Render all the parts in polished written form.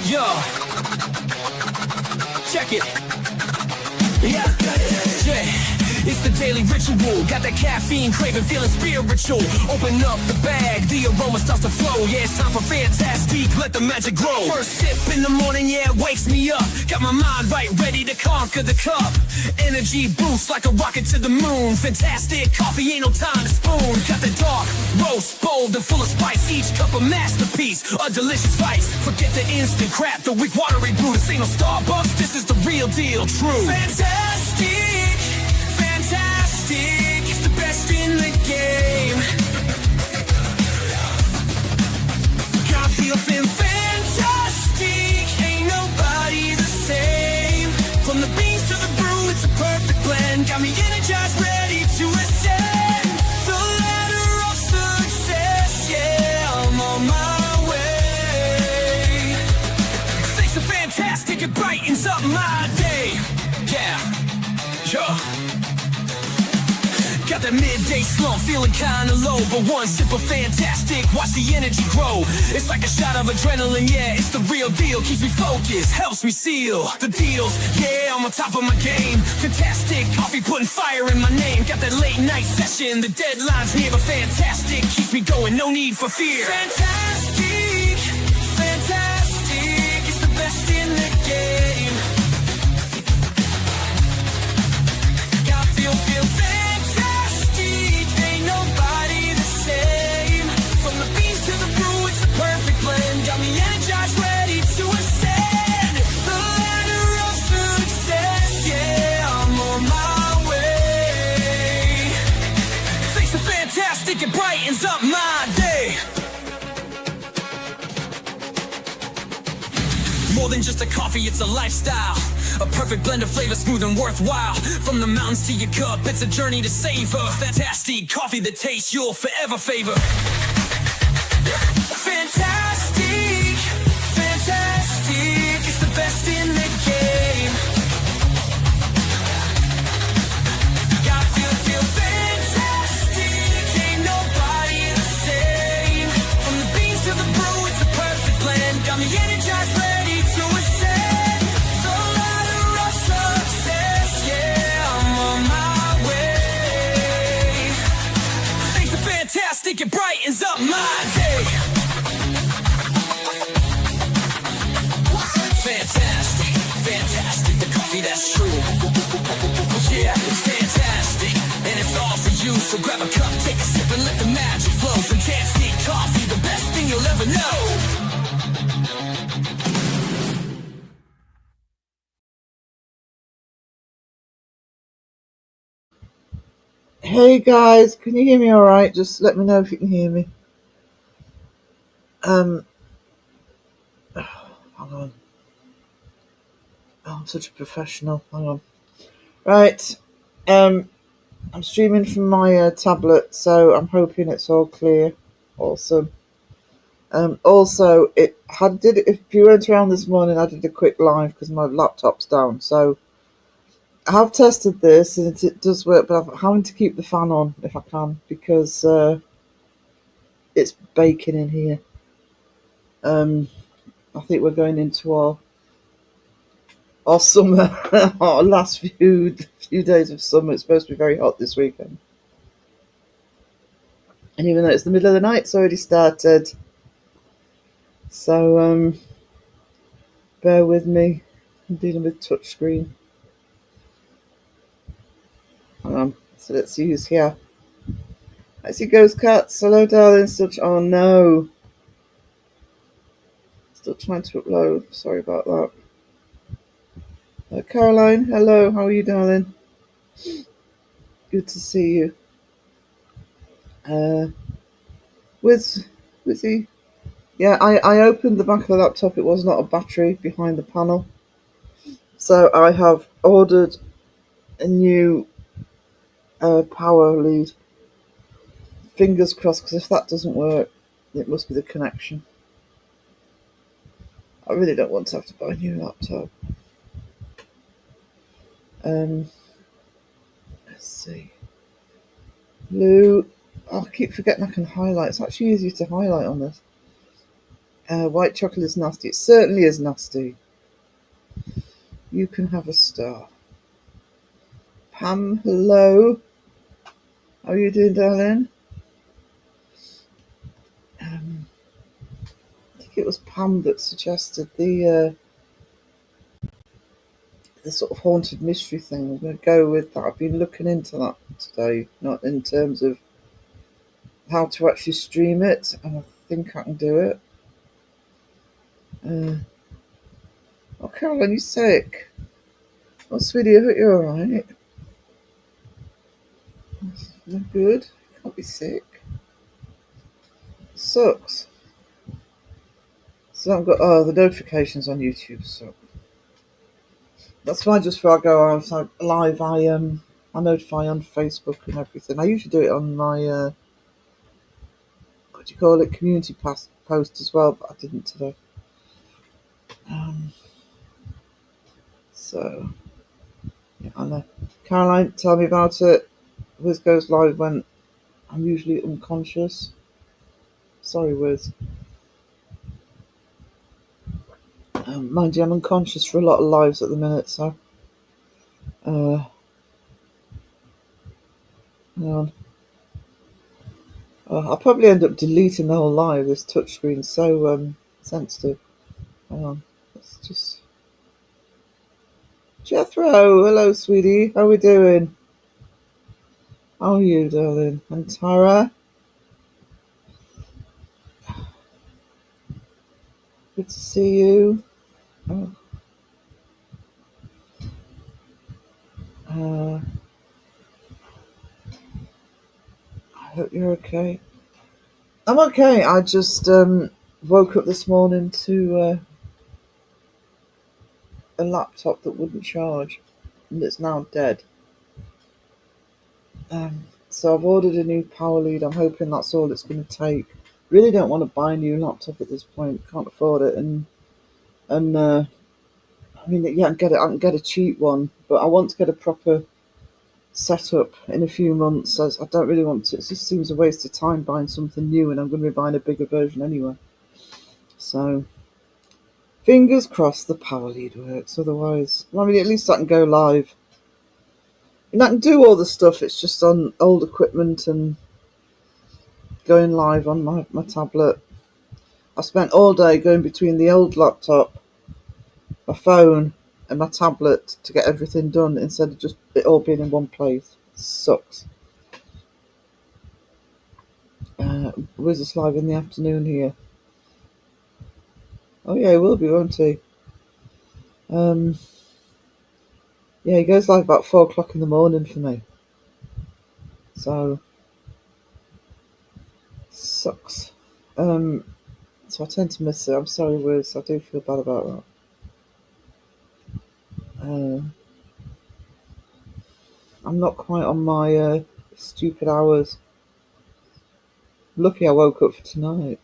Yo, check it. Yeah, it's the daily ritual. Got that caffeine craving, feeling spiritual. Open up the bag, the aroma starts to flow. Yeah, it's time for fantastic, let the magic grow. First sip in the morning, yeah, it wakes me up. Got my mind right, ready to conquer the cup. Energy boost like a rocket to the moon. Fantastic coffee, ain't no time to spoon. Got the dark roast, bold and full of spice. Each cup a masterpiece, a delicious vice. Forget the instant crap, the weak watery brew. This ain't no Starbucks, this is the real deal, true. Fantastic, fantastic, it's the best in the game. Got feeling fantastic, ain't nobody the same. From the beans to the brew, it's a perfect blend. Got me energized, ready to ascend the ladder of success. Yeah, I'm on my way. Thanks to fantastic, it brightens up my day. Yeah, yo. Got that midday slump, feeling kinda low, but one sip of fantastic, watch the energy grow. It's like a shot of adrenaline, yeah, it's the real deal. Keeps me focused, helps me seal the deals. Yeah, I'm on top of my game. Fantastic coffee, putting fire in my name. Got that late night session, the deadline's near, but fantastic keeps me going, no need for fear. Fantastic, fantastic, it's the best in the game. Got feel fantastic. Nobody the same. From the beans to the brew, it's the perfect blend. Got me energized, ready to ascend the ladder of success. Yeah, I'm on my way. Thanks to fantastic, it brightens up my day. More than just a coffee, it's a lifestyle. A perfect blend of flavor, smooth and worthwhile. From the mountains to your cup, it's a journey to savor. Fantastic coffee, the taste you'll forever favor. Fantastic, fantastic, it's the best in the game. Got feel fantastic, ain't nobody the same. From the beans to the brew, it's a perfect blend. Got me energized, ready to ascend. Fantastic, it brightens up my day. Fantastic, fantastic, the coffee that's true. Yeah, it's fantastic, and it's all for you. So grab a cup, take a sip, and let the magic flow. Fantastic coffee, the best thing you'll ever know. Hey guys, can you hear me all right? Just let me know if you can hear me. Hang on. Oh, I'm such a professional. Hang on. Right. I'm streaming from my tablet, so I'm hoping it's all clear. Awesome. Also, if you weren't around this morning, I did a quick live because my laptop's down. So I have tested this and it does work, but I'm having to keep the fan on if I can because it's baking in here. I think we're going into our summer, our last few days of summer. It's supposed to be very hot this weekend, and even though it's the middle of the night, it's already started. So bear with me. I'm dealing with touchscreen. Hang on. So let's use here. I see Ghost Cats. Hello, darling. Oh no. Still trying to upload. Sorry about that. Caroline, hello. How are you, darling? Good to see you. Wizzy. Yeah, I opened the back of the laptop. It was not a battery behind the panel. So I have ordered a new power lead. Fingers crossed, because if that doesn't work, it must be the connection. I really don't want to have to buy a new laptop. Let's see. Lou, I keep forgetting I can highlight. It's actually easier to highlight on this. White chocolate is nasty. It certainly is nasty. You can have a star. Pam, hello. How are you doing, darling? I think it was Pam that suggested the sort of haunted mystery thing. I'm going to go with that. I've been looking into that today, not in terms of how to actually stream it, and I think I can do it. Oh, Caroline, you sick? Oh, sweetie, I hope you're alright. No good. Can't be sick. Sucks. So I've got the notifications on YouTube. So that's why just before I go outside live, I notify on Facebook and everything. I usually do it on my what do you call it, community post as well, but I didn't today. So yeah, I know. Caroline, tell me about it. Wiz goes live when I'm usually unconscious. Sorry, Wiz. Mind you, I'm unconscious for a lot of lives at the minute, so hang on. I'll probably end up deleting the whole live. This touchscreen's so sensitive. Hang on. Let's just. Jethro, hello, sweetie. How we doing? How are you, darling? And Tara? Good to see you. Oh. I hope you're okay. I'm okay. I just woke up this morning to a laptop that wouldn't charge, and it's now dead. So I've ordered a new power lead. I'm hoping that's all it's going to take. Really don't want to buy a new laptop at this point. Can't afford it, and I mean, yeah, I can get a cheap one, but I want to get a proper setup in a few months. I don't really want to. It just seems a waste of time buying something new, and I'm going to be buying a bigger version anyway. So fingers crossed the power lead works. Otherwise, well, I mean, at least I can go live. And I can do all the stuff. It's just on old equipment and going live on my tablet. I spent all day going between the old laptop, my phone, and my tablet to get everything done instead of just it all being in one place. It sucks. Wiz is live in the afternoon here. Oh yeah, he will be, won't he? Yeah, he goes live about 4 o'clock in the morning for me. So sucks. So I tend to miss it. I'm sorry, Wiz. I do feel bad about that. I'm not quite on my stupid hours. Lucky I woke up for tonight.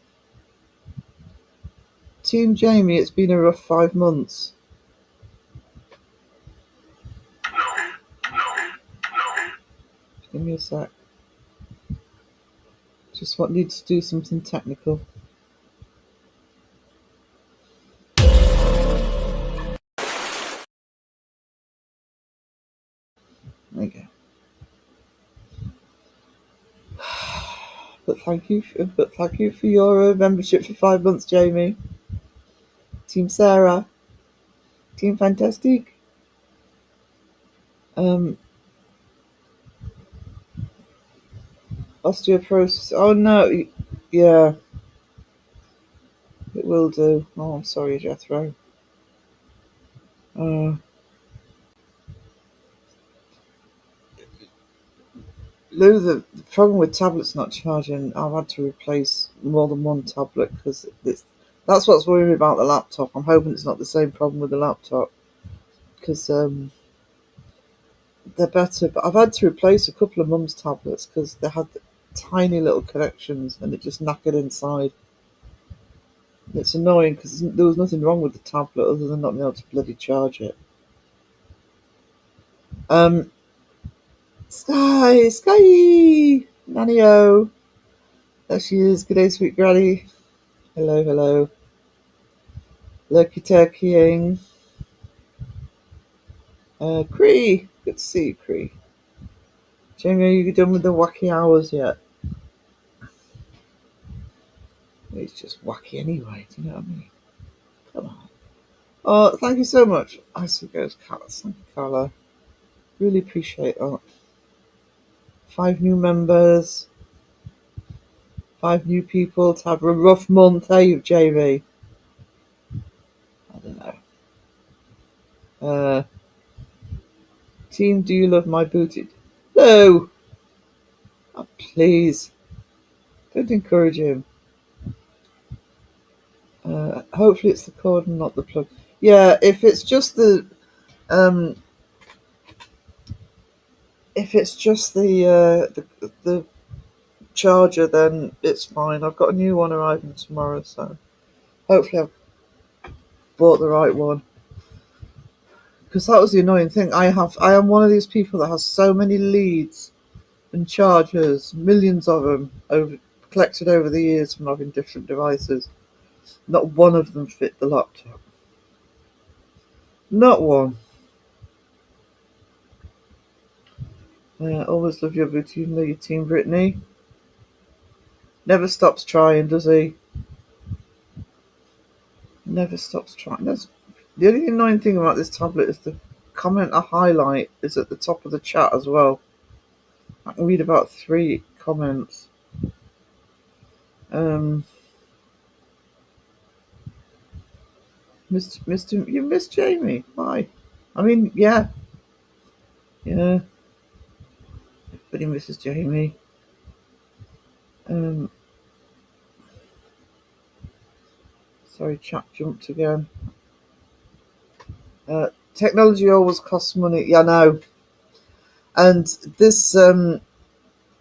Team Jamie, it's been a rough 5 months. Give me a sec. Just need to do something technical. There you go. But thank you for your membership for 5 months, Jamie. Team Sarah. Team Fantastic. Osteoporosis. Oh no, yeah, it will do. Oh, I'm sorry, Jethro. Lou, the problem with tablets not charging, I've had to replace more than one tablet because that's what's worrying me about the laptop. I'm hoping it's not the same problem with the laptop because they're better. But I've had to replace a couple of mum's tablets because they had tiny little connections and it just knackered inside. It's annoying because there was nothing wrong with the tablet other than not being able to bloody charge it. Sky, Nanny-O. There she is. Good day, sweet granny. Hello, hello. Lurky turkeying. Cree, good to see you, Cree. Jamie, are you done with the wacky hours yet? It's just wacky anyway, do you know what I mean? Come on. Oh, thank you so much. I see goes Carla. Thank you, Carla. Really appreciate that. 5 new members. 5 new people to have a rough month, eh, Jamie? I don't know. Team, do you love my booted? No! Oh, please. Don't encourage him. Hopefully it's the cord and not the plug. Yeah, if it's just the the charger, then it's fine. I've got a new one arriving tomorrow, so hopefully I've bought the right one. Because that was the annoying thing. I am one of these people that has so many leads and chargers, millions of them collected over the years from having different devices. Not one of them fit the laptop. Not one. Always love your booty, you know your team, Brittany. Never stops trying, does he? Never stops trying. The only annoying thing about this tablet is the comment I highlight is at the top of the chat as well. I can read about 3 comments. Mr. You missed Jamie. Why? I mean, yeah. Everybody misses Jamie. Sorry, chat jumped again. Technology always costs money. Yeah, I know. And this,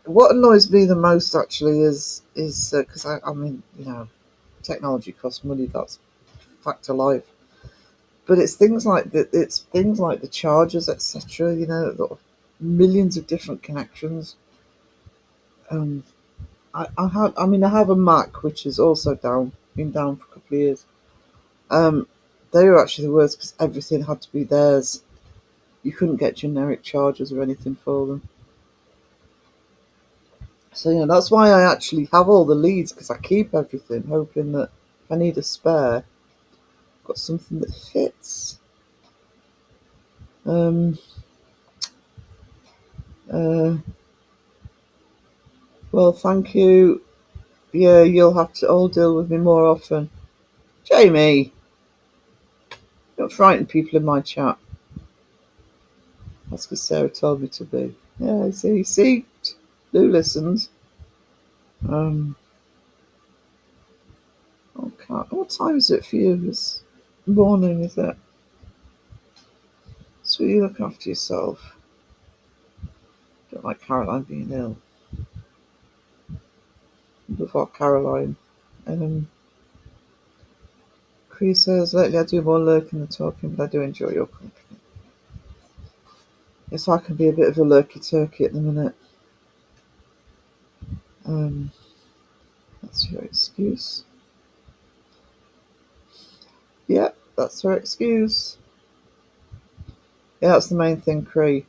what annoys me the most actually is because I mean, you know, technology costs money. That's a fact of life. But it's things like the chargers, etc. You know, millions of different connections. I have a Mac which is also been down for a couple of years. They were actually the worst because everything had to be theirs. You couldn't get generic chargers or anything for them. So, you know, that's why I actually have all the leads, because I keep everything, hoping that if I need a spare, I've got something that fits. Well, thank you. Yeah, you'll have to all deal with me more often. Jamie, don't frighten people in my chat. That's because Sarah told me to be. Yeah, see, Lou listens. Okay, what time is it for you? It's morning, is it? Sweetie, look after yourself. Don't like Caroline being ill. Before Caroline. Chris says, lately I do more lurking than talking, but I do enjoy your company. Yes, I can be a bit of a lurky turkey at the minute. That's your excuse. Yeah, that's her excuse. Yeah, that's the main thing, Cree.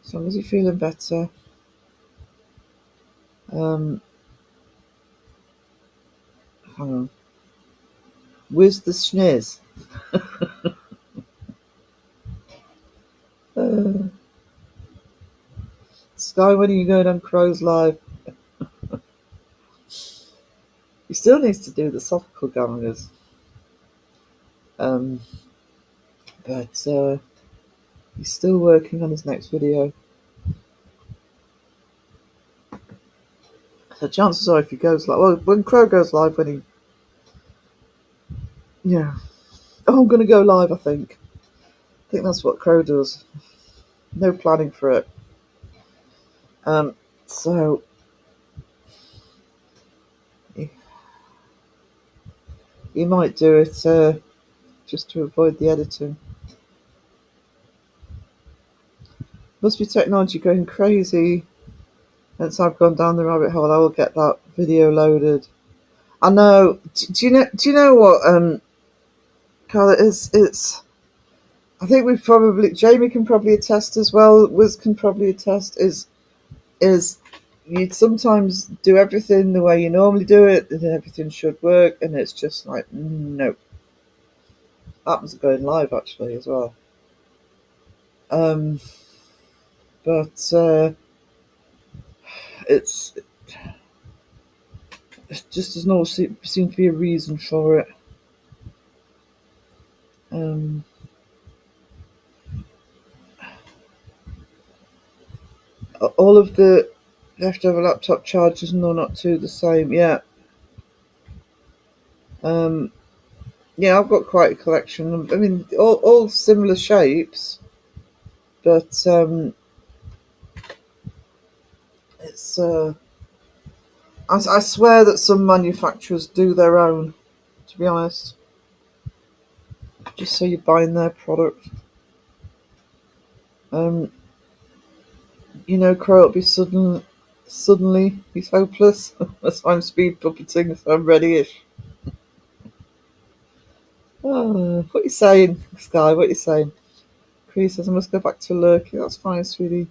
As long as you're feeling better. Hang on. Where's the schniz? Sky, when are you going on Crow's Live? He still needs to do the softball gangers. But he's still working on his next video. So chances are if he goes live, well, when Crow goes live, yeah. Oh, I'm going to go live, I think. I think that's what Crow does. No planning for it. So he might do it just to avoid the editing. Must be technology going crazy. Once I've gone down the rabbit hole, I will get that video loaded. I know. Do you know what? God, it's. I think we've probably Jamie can probably attest as well. Wiz can probably attest. Is you'd sometimes do everything the way you normally do it, and everything should work, and it's just like no. Happens going live actually as well. Um, but it's it just does not seem to be a reason for it. Um, all of the leftover laptop chargers, no, not two the same. Yeah. Um, yeah, I've got quite a collection. I mean, all similar shapes, but it's. I swear that some manufacturers do their own. To be honest, just so you're buying their product. Um, Crow will be suddenly he's hopeless. That's why I'm speed puppeting, so I'm ready-ish. Oh, what are you saying, Sky? What are you saying? Chris says I must go back to lurking. That's fine, sweetie.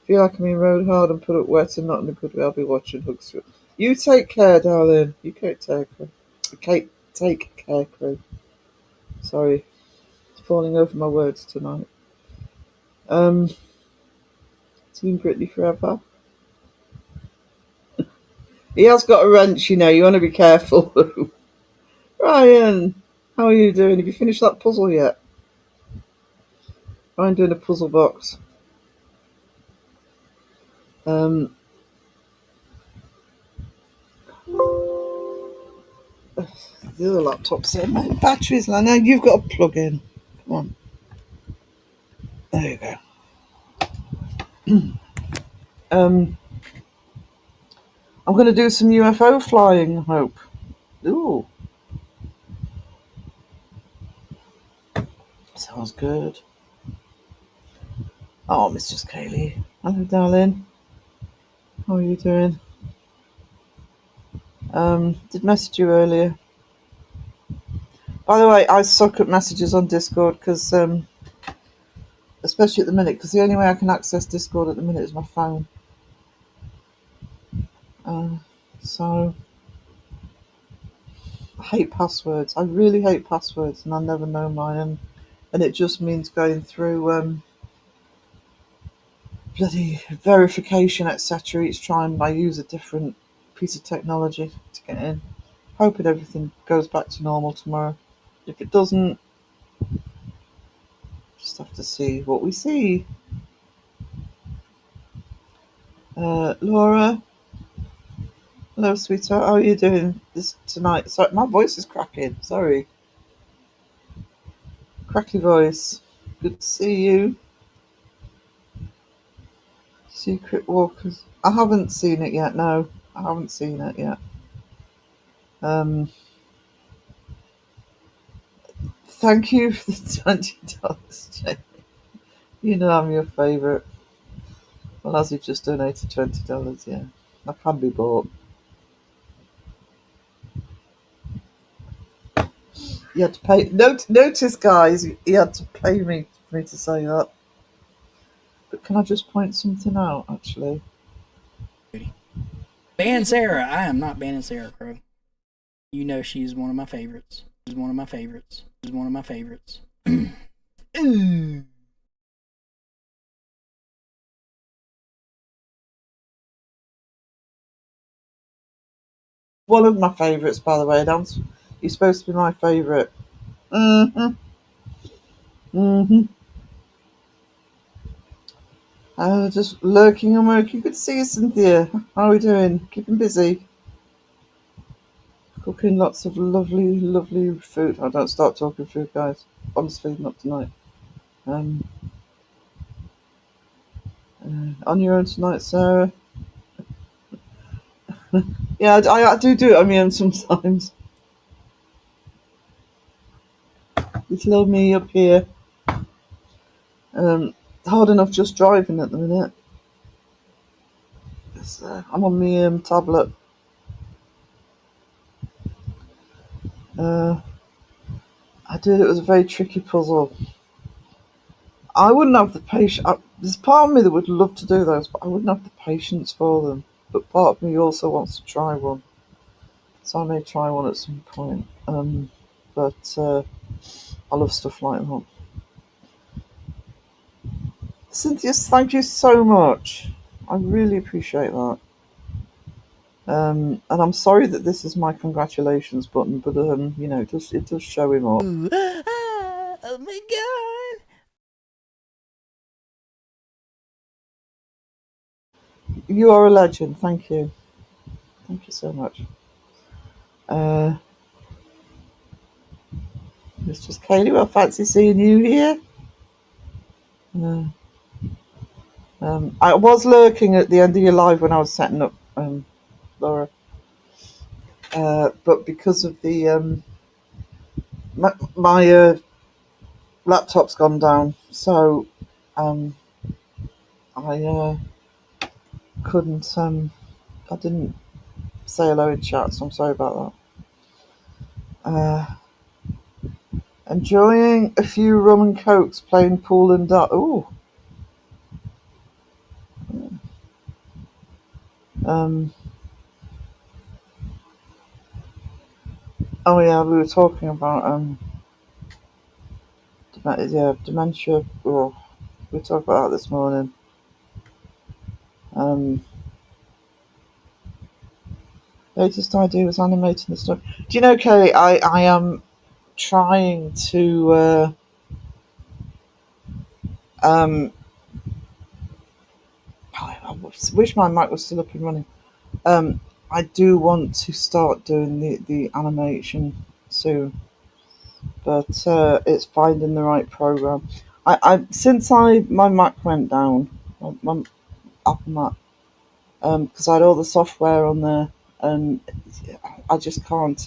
Feel like I'm being rode hard and put up wet and not in a good way. I'll be watching Hugs. You take care, darling. You take care. Take care, Crew. Sorry, it's falling over my words tonight. Team Brittany forever. He has got a wrench, you want to be careful. Ryan, how are you doing? Have you finished that puzzle yet? I'm doing a puzzle box. The other laptop's in. My battery's low. Now you've got to plug in. Come on. There you go. I'm going to do some UFO flying, I hope. Ooh. Sounds good. Oh, Mrs. Kaylee. Hello, darling. How are you doing? Did message you earlier. By the way, I suck at messages on Discord because, especially at the minute, because the only way I can access Discord at the minute is my phone. So, I hate passwords. I really hate passwords, and I never know mine. And it just means going through bloody verification, etc. Each time I use a different piece of technology to get in. Hoping everything goes back to normal tomorrow. If it doesn't, just have to see what we see. Laura, hello, sweetheart. How are you doing this tonight? Sorry, my voice is cracking. Sorry, crackly voice. Good to see you. Secret Walkers. I haven't seen it yet. No, I haven't seen it yet. Thank you for the $20, Jamie. You know I'm your favourite. Well, as you've just donated $20, yeah. I can be bought. You had to pay. Notice, guys, he had to pay me for me to say that. But can I just point something out, actually? Ban Sarah. I am not banning Sarah Crow. You know she's one of my favorites. She's one of my favorites. She's one of my favorites. One of my favourites, by the way. He's supposed to be my favourite. Mm-hmm. Mm-hmm. Just lurking and working. Good to see you, Cynthia. How are we doing? Keeping busy. Cooking lots of lovely, lovely food. I don't start talking food, guys. Honestly, not tonight. On your own tonight, Sarah. Yeah, I do it on my own sometimes. Little old me up here. Hard enough just driving at the minute. I'm on my tablet. did. It was a very tricky puzzle. I wouldn't have the patience. There's part of me that would love to do those, but I wouldn't have the patience for them. But part of me also wants to try one, so I may try one at some point. But I love stuff like that. Cynthia, thank you so much. I really appreciate that. And I'm sorry that this is my congratulations button, but it does show him off. Oh my god! You are a legend. Thank you. Thank you so much. It's just Kaylee. Well, fancy seeing you here. I was lurking at the end of your live when I was setting up, Laura. But because of the my laptop's gone down, so I couldn't. I didn't say hello in chat, so I'm sorry about that. Enjoying a few rum and cokes, playing pool and dart. Ooh. Oh yeah, we were talking about dementia. Oh, we talked about that this morning. Latest idea was animating the story. Do you know, Kelly? I am trying to. I wish my mic was still up and running. I do want to start doing the animation soon, but it's finding the right program. Since my Mac went down, my Apple Mac, because I had all the software on there, and I just can't.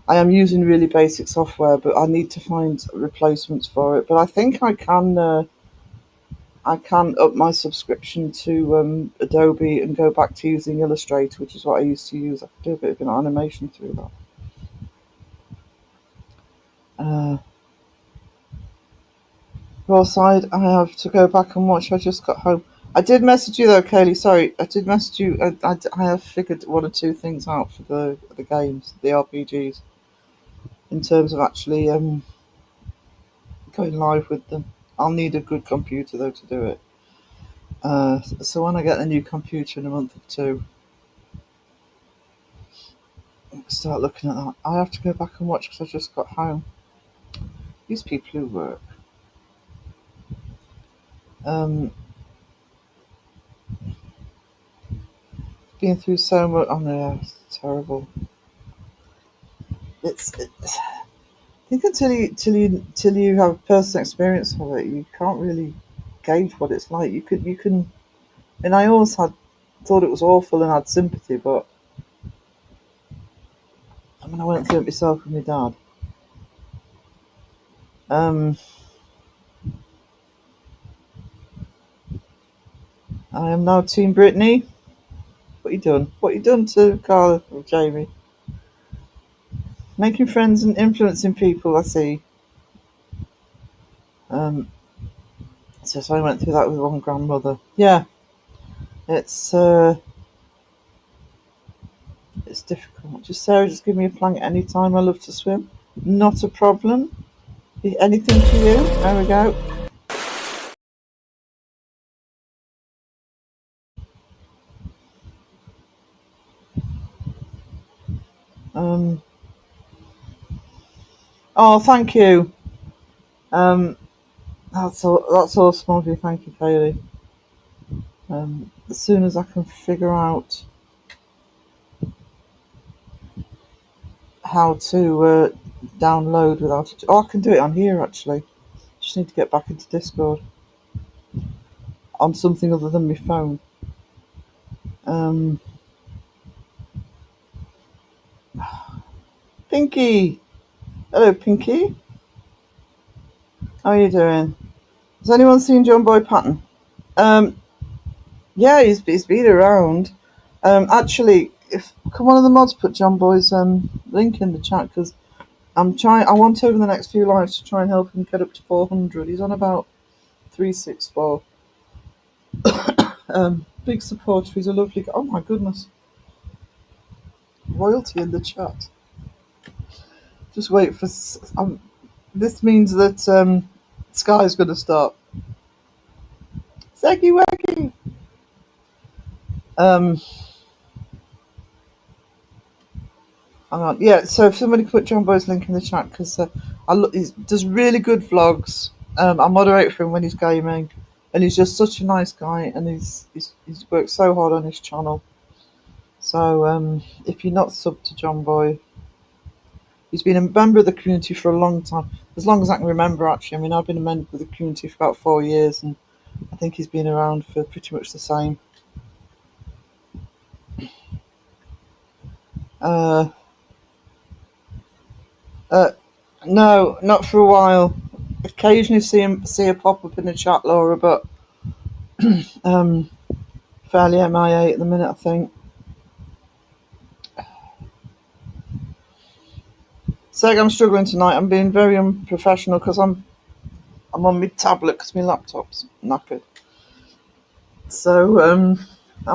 I am using really basic software, but I need to find replacements for it. But I think I can. I can up my subscription to Adobe and go back to using Illustrator, which is what I used to use. I could do a bit of an animation through that. Rawside, I have to go back and watch. I just got home. I did message you though, Kaylee. Sorry, I did message you. I have figured one or two things out for the games, the RPGs, in terms of actually going live with them. I'll need a good computer though to do it. So when I get a new computer in a month or two, I'll start looking at that. I have to go back and watch because I just got home. These people who work. Been through so much. Oh no, it's terrible. It's I think until you have personal experience of it, you can't really gauge what it's like. You can. And I always thought it was awful and had sympathy, but I mean I went through it myself with my dad. I am now Team Brittany. What you done? What you done to Carla or Jamie? Making friends and influencing people. I see. So I went through that with one grandmother. Yeah, it's difficult. Just Sarah, just give me a plank anytime. I love to swim. Not a problem. Anything for you? There we go. Oh, thank you. That's awesome of you. Thank you, Kaylee. As soon as I can figure out how to download without it. Oh, I can do it on here actually. Just need to get back into Discord on something other than my phone. Pinky, hello, Pinky. How are you doing? Has anyone seen John Boy Patton? Yeah, he's been around. Actually, if can one of the mods put John Boy's link in the chat, because I want over the next few lives to try and help him get up to 400. He's on about 364. Big supporter. He's a lovely guy. Oh my goodness. Royalty in the chat. Just wait for. This means that Sky's going to start. Seggy waggy. Hang on. Yeah, so if somebody put John Boy's link in the chat, because he does really good vlogs. I moderate for him when he's gaming, and he's just such a nice guy, and he's worked so hard on his channel. So if you're not subbed to John Boy, he's been a member of the community for a long time, as long as I can remember. Actually, I mean, I've been a member of the community for about 4 years, and I think he's been around for pretty much the same. No, not for a while. Occasionally see her pop up in the chat, Laura, but fairly MIA at the minute, I think. Seg, I'm struggling tonight. I'm being very unprofessional because I'm on my tablet because my laptop's knackered. So I'm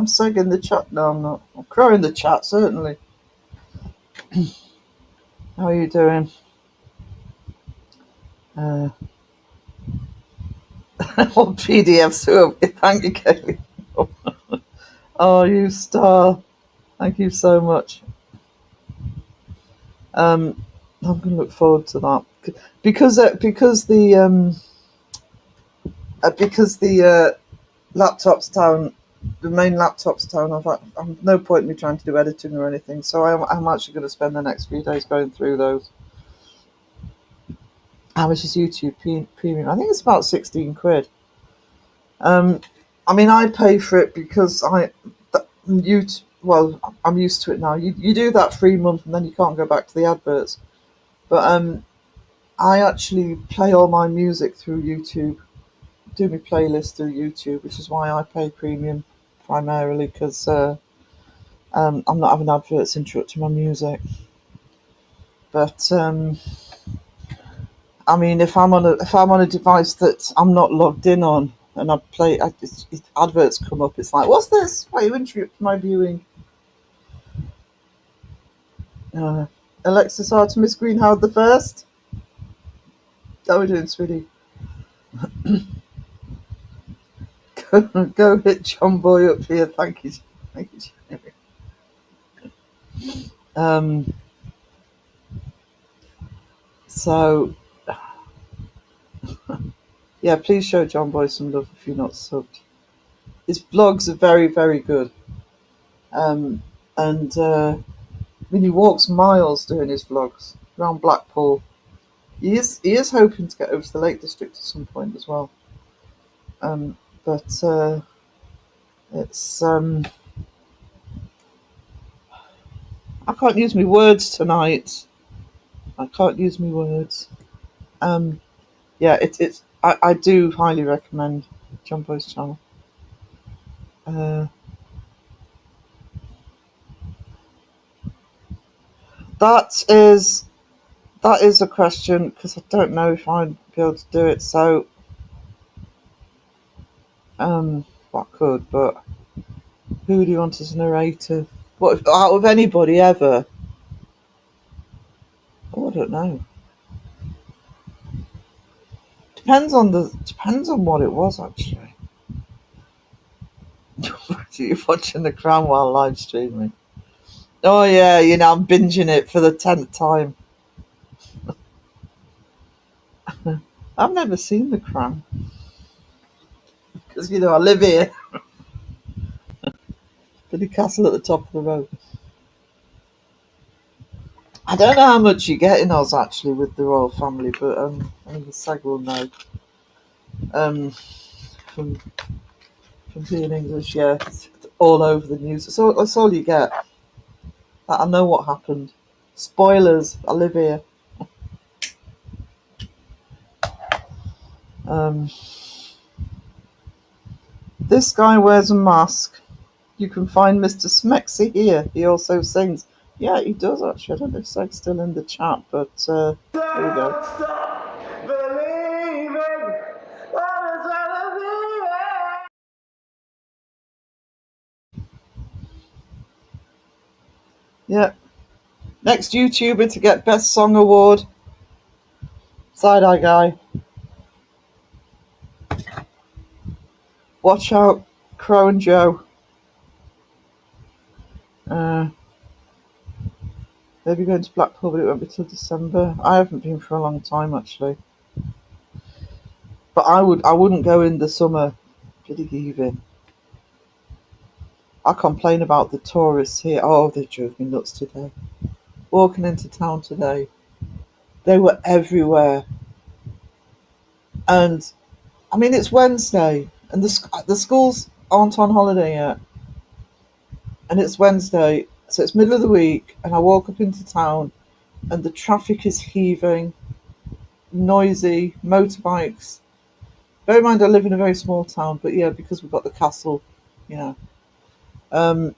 segging the chat. No, I'm not. I'm crowing the chat, certainly. How are you doing? What PDFs? Thank you, Kaylee. Oh, you star. Thank you so much. I'm going to look forward to that because the laptop's down, the main laptop's down. I've no point in me trying to do editing or anything, so I'm actually going to spend the next few days going through those. How much is YouTube Premium? I think it's about 16 quid. I mean, I pay for it because I'm used to it now. You do that free month and then you can't go back to the adverts. But I actually play all my music through YouTube, do my playlist through YouTube, which is why I pay premium primarily, because I'm not having adverts interrupting my music. But I mean, if I'm on a device that I'm not logged in on and I play, adverts come up. It's like, what's this? Why are you interrupting my viewing? Alexis Artemis Green Howard the First. How are we doing, sweetie? Go hit John Boy up here. Thank you, Jamie. So, yeah, please show John Boy some love if you're not subbed. His vlogs are very, very good. And I mean, he walks miles doing his vlogs around Blackpool. He is hoping to get over to the Lake District at some point as well. But it's I can't use my words tonight. I can't use my words. Yeah, I do highly recommend John Boy's channel. That is a question, because I don't know if I'd be able to do it. So, I could, but who do you want as a narrator? What out of anybody ever? Oh, I don't know. Depends on what it was, actually. You're watching The Crown while live streaming. Oh yeah, I'm binging it for the 10th time. I've never seen The Crown because I live here. The castle at the top of the road. I don't know how much you get in Oz actually with the royal family, but I think the Sag will know. From being English, yeah, it's all over the news. So that's all you get. I know what happened. Spoilers. I live here. This guy wears a mask. You can find Mr. Smexy here. He also sings. Yeah, he does actually. I don't know if Seg's still in the chat, but there we go. Yeah. Next YouTuber to get Best Song Award, Side Eye Guy. Watch out, Crow and Joe. Maybe going to Blackpool, but it won't be till December. I haven't been for a long time actually. But I wouldn't go in the summer. Bloody heaving. I complain about the tourists here. Oh, they drove me nuts today. Walking into town today, they were everywhere. And I mean, it's Wednesday, and the schools aren't on holiday yet. And it's Wednesday, so it's middle of the week, and I walk up into town, and the traffic is heaving, noisy, motorbikes. Bear in mind, I live in a very small town, but yeah, because we've got the castle, you know. And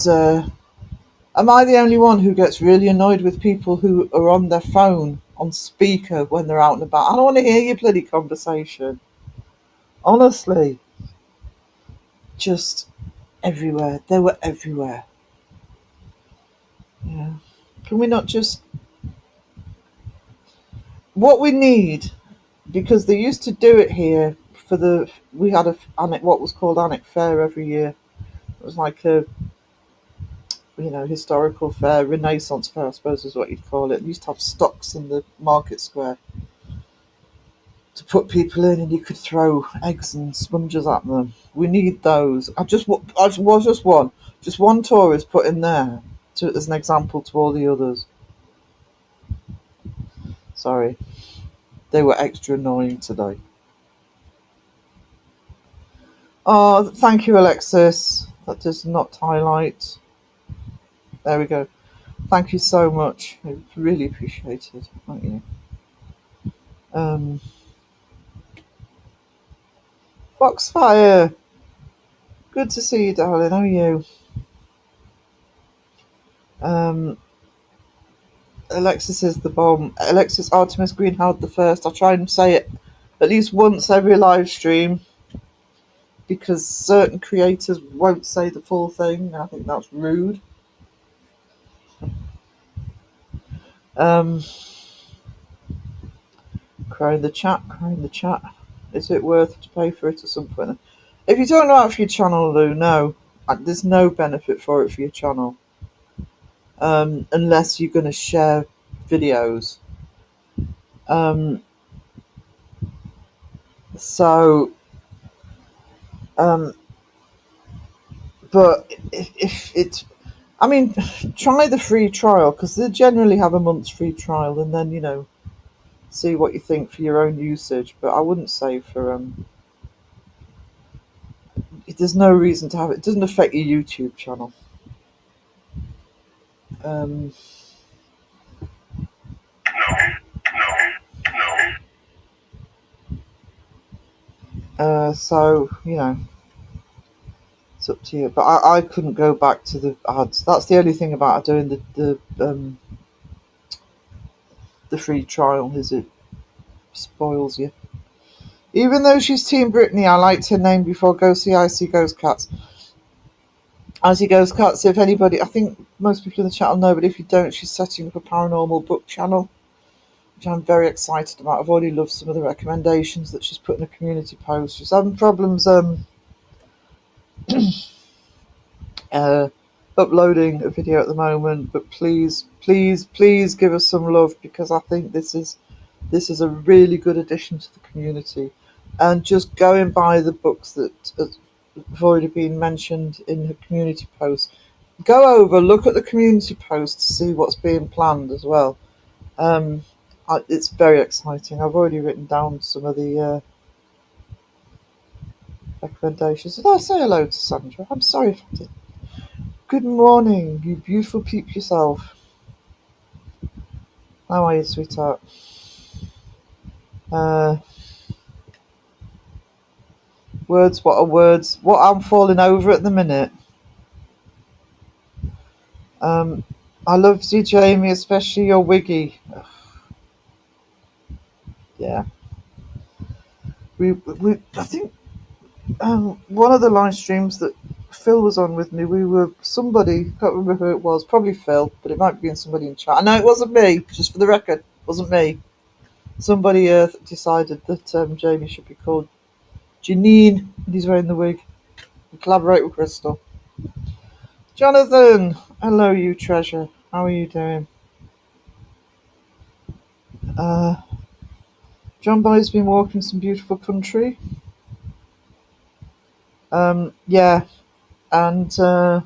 am I the only one who gets really annoyed with people who are on their phone on speaker when they're out and about? I don't want to hear your bloody conversation. Honestly, just everywhere. They were everywhere. Yeah. Can we not just... What we need, because they used to do it here for we had what was called Annick Fair every year. It was like a, historical fair, Renaissance fair, I suppose is what you'd call it. They used to have stocks in the market square to put people in, and you could throw eggs and sponges at them. We need those. Just one tourist put in there as an example to all the others. Sorry, they were extra annoying today. Oh, thank you, Alexis. That does not highlight. There we go. Thank you so much. I really appreciate it. Thank you. Foxfire. Good to see you, darling. How are you? Alexis is the bomb. Alexis Artemis Greenhound the first. I'll try and say it at least once every live stream, because certain creators won't say the full thing. I think that's rude. Cry in the chat. Is it worth to pay for it at some point? If you don't know it for your channel, Lou, no. There's no benefit for it for your channel. Unless you're going to share videos. But if it's... I mean, try the free trial, because they generally have a month's free trial, and then, see what you think for your own usage. But I wouldn't say for... there's no reason to have it. It doesn't affect your YouTube channel. So, it's up to you. But I couldn't go back to the ads. That's the only thing about doing the free trial, is it spoils you. Even though she's Team Brittany, I liked her name before. Go see Icy Ghost Cats. Icy Ghost Cats, if anybody... I think most people in the chat will know, but if you don't, she's setting up a paranormal book channel, which I'm very excited about. I've already loved some of the recommendations that she's put in a community post. She's having problems uploading a video at the moment, but please give us some love, because I think this is a really good addition to the community. And just going by the books that have already been mentioned in her community post, go over, look at the community post to see what's being planned as well. It's very exciting. I've already written down some of the recommendations. Did I say hello to Sandra? I'm sorry if I did. Good morning, you beautiful peep yourself. How are you, sweetheart? Words, what are words? What I'm falling over at the minute. I love you, Jamie, especially your wiggy. Yeah. I think one of the live streams that Phil was on with me, we were somebody, can't remember who it was, probably Phil, but it might have been somebody in chat. No, it wasn't me, just for the record, it wasn't me. Somebody decided that Jamie should be called Janine, and he's wearing the wig. We collaborate with Crystal. Jonathan, hello, you treasure. How are you doing? John Boy's been walking some beautiful country. Yeah, and I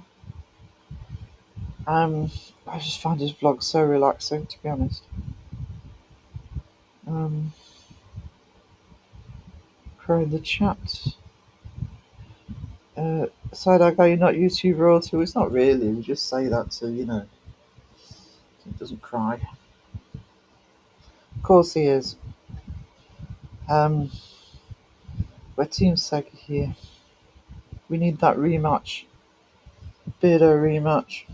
just find his vlog so relaxing, to be honest. Crow in the chat. Side-eye guy, you're not YouTube royalty. It's not really. We just say that so he doesn't cry. Of course he is. We're Team Sega here. We need that rematch. Beardo rematch.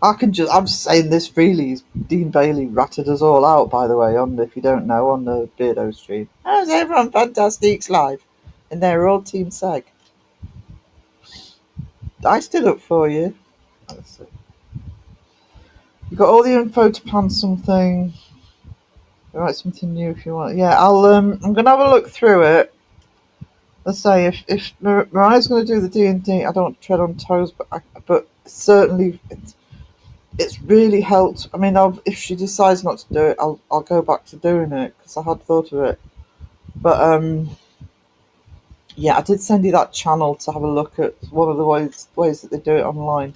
I'm just saying this freely. Dean Bailey ratted us all out, by the way, if you don't know, on the Beardo stream. How's everyone Fantastics live? And they're all Team Seg. I stood up for you. Let's see. You got all the info to plan something. Write something new if you want. Yeah, I'm gonna have a look through it. Let's say if Mariah's gonna do the D&D, I don't want to tread on toes, but certainly it's really helped. I mean, if she decides not to do it, I'll go back to doing it because I had thought of it. But yeah, I did send you that channel to have a look at one of the ways that they do it online.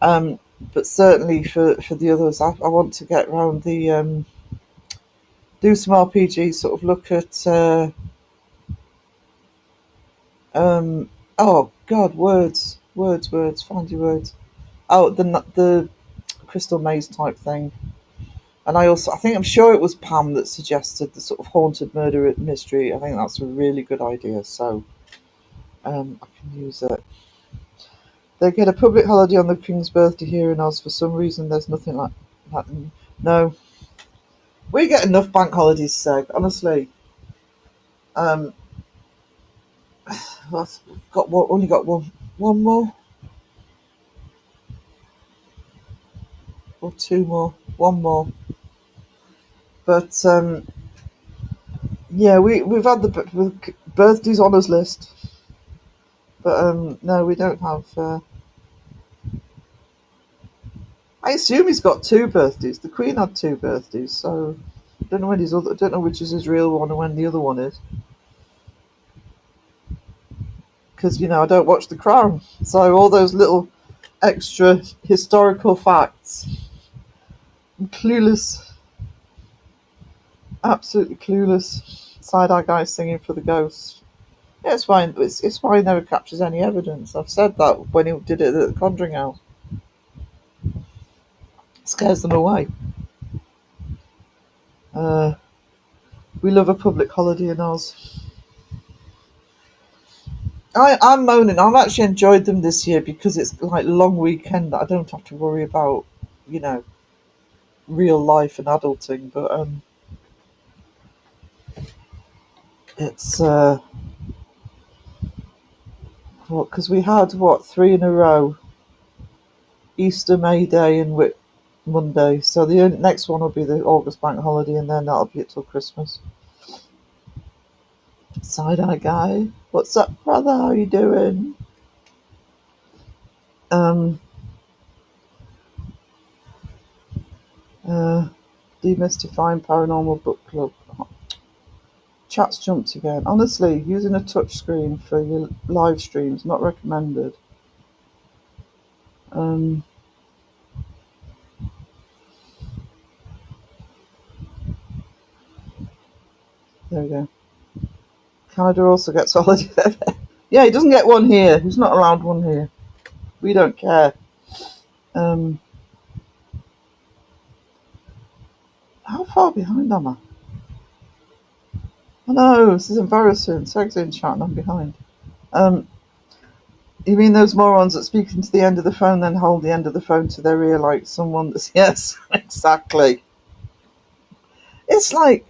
But certainly for the others, I want to get around the do some RPG, sort of look at oh god, words, find your words. Oh, the Crystal Maze type thing. And I think I'm sure it was Pam that suggested the sort of haunted murder mystery. I think that's a really good idea, so I can use it. They get a public holiday on the King's birthday here in Oz. For some reason, there's nothing like that. No, we get enough bank holidays, Seg. Honestly, we've only got one more, or two more, one more. But yeah, we've had the birthdays honours list, but no, we don't have. I assume he's got two birthdays. The Queen had two birthdays, so I don't know when I don't know which is his real one and when the other one is. Because I don't watch The Crown, so all those little extra historical facts. I'm clueless, absolutely clueless. Side-eye guy singing for the ghosts. Yeah, it's fine, but it's why he never captures any evidence. I've said that when he did it at the Conjuring House. It scares them away. We love a public holiday in Oz. I'm moaning. I've actually enjoyed them this year because it's like long weekend that I don't have to worry about, real life and adulting. But it's because we had 3 in a row: Easter, May Day, and Whit Monday. So the next one will be the August bank holiday, and then that'll be it till Christmas. Side-eye guy, what's up, brother? How you doing? Demystifying Paranormal Book Club. Chat's jumped again. Honestly, using a touch screen for your live streams, not recommended. There we go. Canada also gets holiday. Yeah, he doesn't get one here. He's not allowed one here. We don't care. How far behind am I? Oh no, this is embarrassing. Seg's in chat and I'm behind. You mean those morons that speak into the end of the phone, then hold the end of the phone to their ear like someone that's... Yes, exactly. It's like,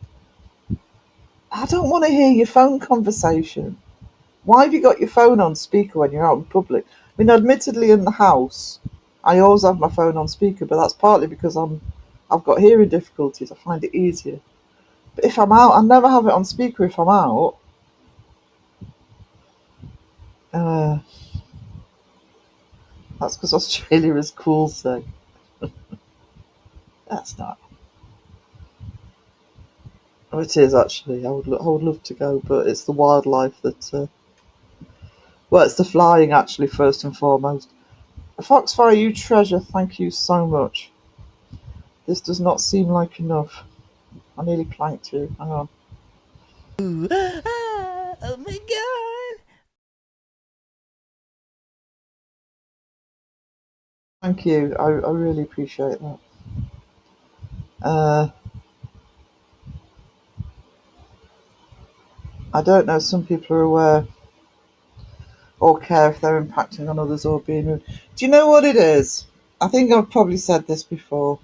I don't want to hear your phone conversation. Why have you got your phone on speaker when you're out in public? I mean, admittedly, in the house, I always have my phone on speaker, but that's partly because I've got hearing difficulties. I find it easier. But if I'm out, I never have it on speaker if I'm out. That's because Australia is cool, so that's not. Oh, it is actually. I would love to go, but it's the wildlife that. Well, it's the flying actually first and foremost. Foxfire, you treasure. Thank you so much. This does not seem like enough. I nearly planked you. Hang on. Oh my god. Thank you. I really appreciate that. I don't know. Some people are aware or care if they're impacting on others or being rude. Do you know what it is? I think I've probably said this before.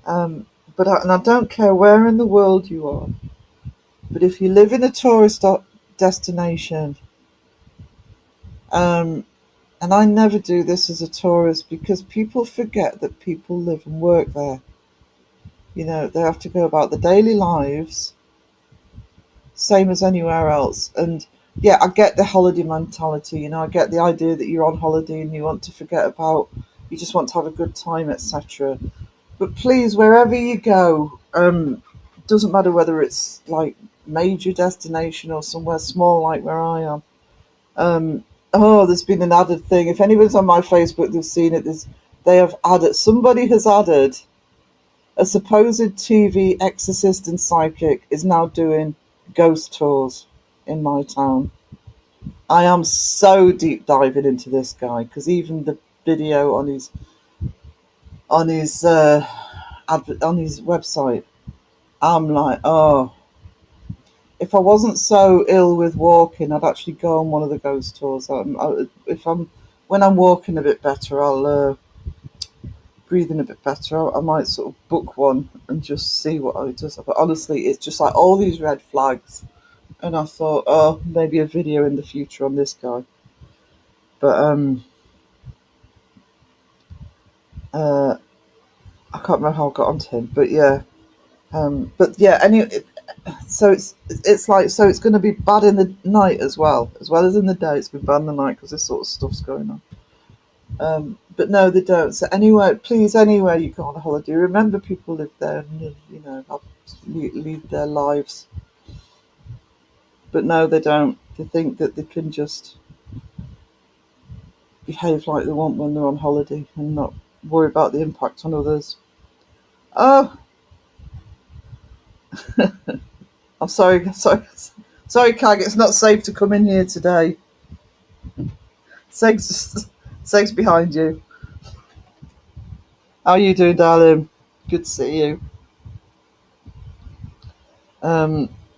But I don't care where in the world you are. But if you live in a tourist destination, and I never do this as a tourist because people forget that people live and work there. You know, they have to go about their daily lives, same as anywhere else. And yeah, I get the holiday mentality. You know, I get the idea that you're on holiday and you want to forget about, you just want to have a good time, etc. But please, wherever you go, doesn't matter whether it's like major destination or somewhere small like where I am. There's been an added thing. If anyone's on my Facebook, they've seen it. Somebody has added a supposed TV exorcist and psychic is now doing ghost tours in my town. I am so deep diving into this guy because even the video on his website, I'm like, oh, if I wasn't so ill with walking, I'd actually go on one of the ghost tours. When I'm walking a bit better, I'll breathing a bit better. I might sort of book one and just see what it does. But honestly, it's just like all these red flags, and I thought, oh, maybe a video in the future on this guy. But I can't remember how I got onto him. But yeah, anyway. So it's like, so it's going to be bad in the night as well as in the day. It's going to be bad in the night because this sort of stuff's going on. But no, they don't. So anywhere you go on a holiday, remember people live there and lead their lives. But no, they don't. They think that they can just behave like they want when they're on holiday and not worry about the impact on others. Oh, I'm sorry, Cag, it's not safe to come in here today. Seg's behind you. How are you doing, darling? Good to see you.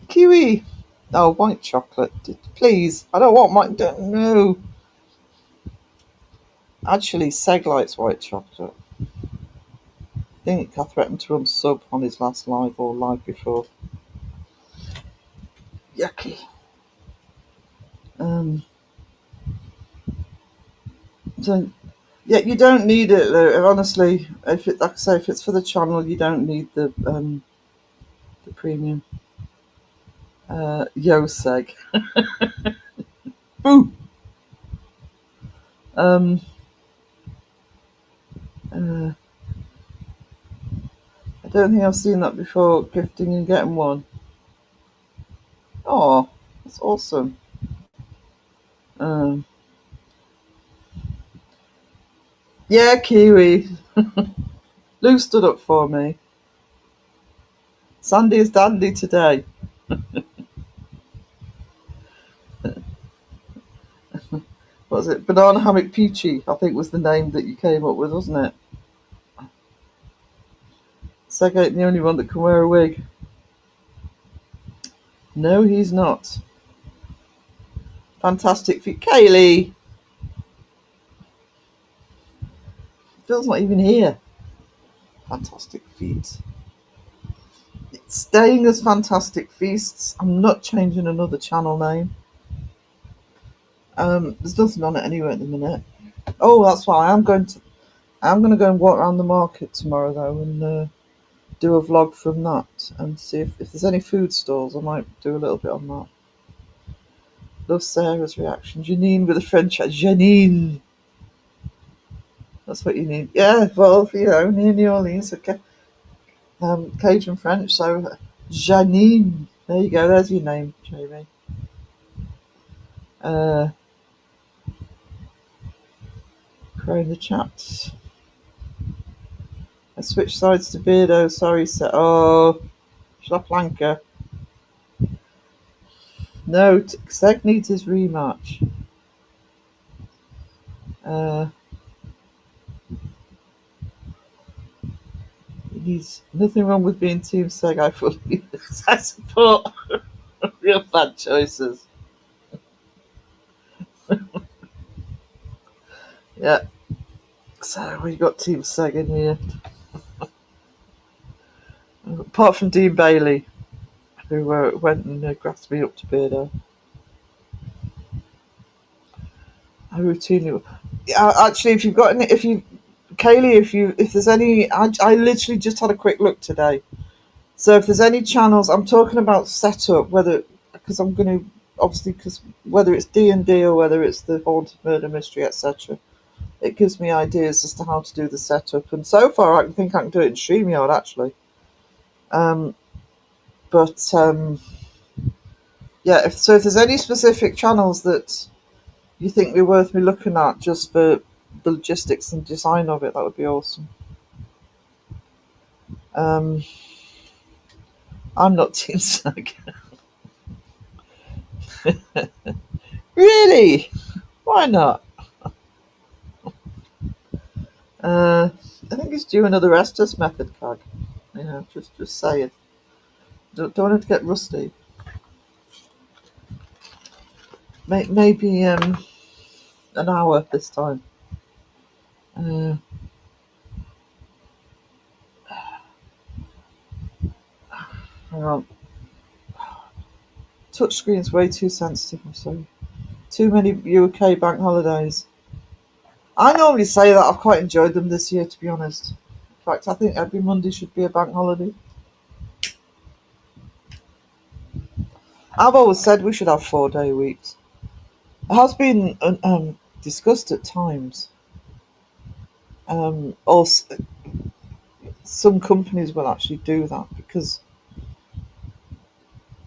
Kiwi. Oh, white chocolate. Please. I don't want no. Actually, Seg likes white chocolate. I think I threatened to unsub on his last live or live before. Yucky. So, yeah, you don't need it though. Honestly, if it's for the channel, you don't need the premium. Yo, Seg. Boo. I don't think I've seen that before. Gifting and getting one. Oh, that's awesome. Yeah, Kiwi. Lou stood up for me. Sandy is dandy today. What was it? Banana Hammock Peachy, I think was the name that you came up with, wasn't it? Seg ain't the only one that can wear a wig. No, he's not. Fantastic for Kaylee. Phil's not even here. Fantastic Feet. It's staying as Fantastic Feasts. I'm not changing another channel name. There's nothing on it anyway at the minute. Oh, that's why I'm going to go and walk around the market tomorrow though, and do a vlog from that and see if there's any food stalls. I might do a little bit on that. Love Sarah's reaction. Janine with a French Janine. That's what you need. Yeah, well, near New Orleans, okay. Cajun French, so Janine. There you go, there's your name, Jamie. Crow in the chat. I switched sides to Beardo, sorry, sir. Oh, Schlaplanker. No, Seg needs his rematch. He's nothing wrong with being Team Seg. I fully I support real bad choices. Yeah. So we got Team Seg in here. Apart from Dean Bailey, who went and grasped me up to Beardo. I routinely. Actually, if you've got any, Kaylee, if there's any, I literally just had a quick look today. So if there's any channels, I'm talking about setup, because I'm going to obviously, because whether it's D&D or whether it's the haunted murder mystery, etc., it gives me ideas as to how to do the setup. And so far, I think I can do it in StreamYard actually. Yeah. If there's any specific channels that you think be worth me looking at just for the logistics and design of it, that would be awesome. I'm not Team Sag. Really? Why not? I think it's due another Estes method, Cag. Just saying. Don't want it to get rusty. Maybe an hour this time. Hang on. Touchscreen's way too sensitive, I'm sorry. Too many UK bank holidays. I normally say that I've quite enjoyed them this year, to be honest. In fact, I think every Monday should be a bank holiday. I've always said we should have 4-day weeks. It has been discussed at times. Also, some companies will actually do that because,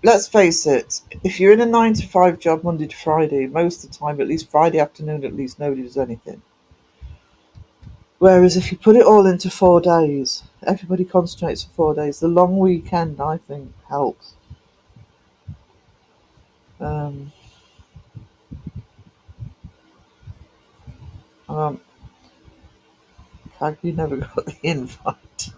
let's face it, if you're in a 9-to-5 job Monday to Friday, most of the time, at least Friday afternoon, at least nobody does anything. Whereas if you put it all into 4 days, everybody concentrates for 4 days. The long weekend, I think, helps. You never got the invite.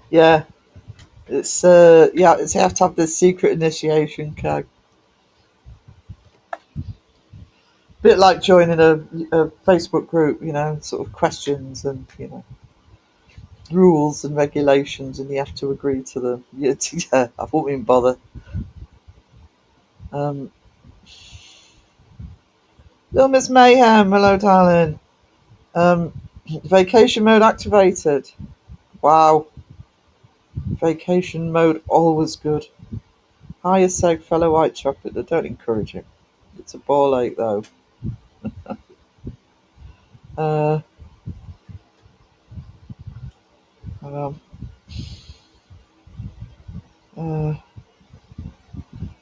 Yeah, it's you have to have this secret initiation, Cag. Bit like joining a Facebook group, sort of questions and rules and regulations, and you have to agree to them. Yeah, I won't even bother. Little Miss Mayhem, hello, darling. Vacation mode activated. Wow. Vacation mode always good. Hiya, Seg, fellow white chocolate. I don't encourage him. It's a ball ache, though. That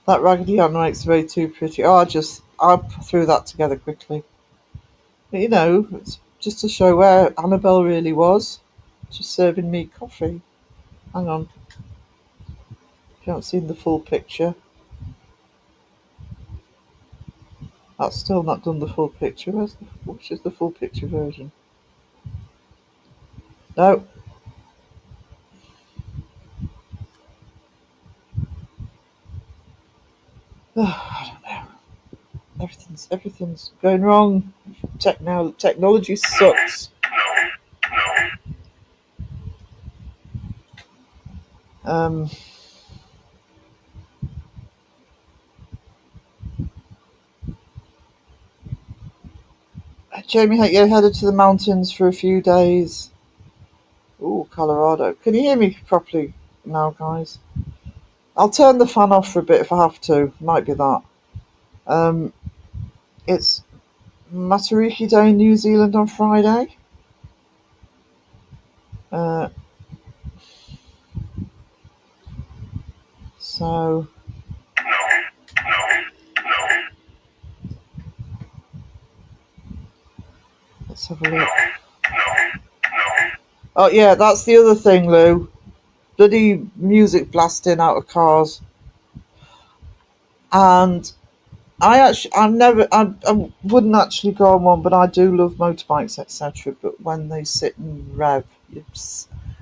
Raggedy Ann makes way too pretty. Oh, I threw that together quickly. But, it's just to show where Annabelle really was. Just serving me coffee. Hang on. If you haven't seen the full picture. That's still not done the full picture. Which is the full picture version? No. I don't know. Everything's going wrong. Technology sucks. Um, Jamie, you're headed to the mountains for a few days. Ooh, Colorado. Can you hear me properly now, guys? I'll turn the fan off for a bit if I have to. Might be that. Um, it's Matariki Day in New Zealand on Friday. Uh, so let's have a look. Oh yeah, that's the other thing, Lou. Bloody music blasting out of cars. And I wouldn't actually go on one, but I do love motorbikes, etc. But when they sit and rev,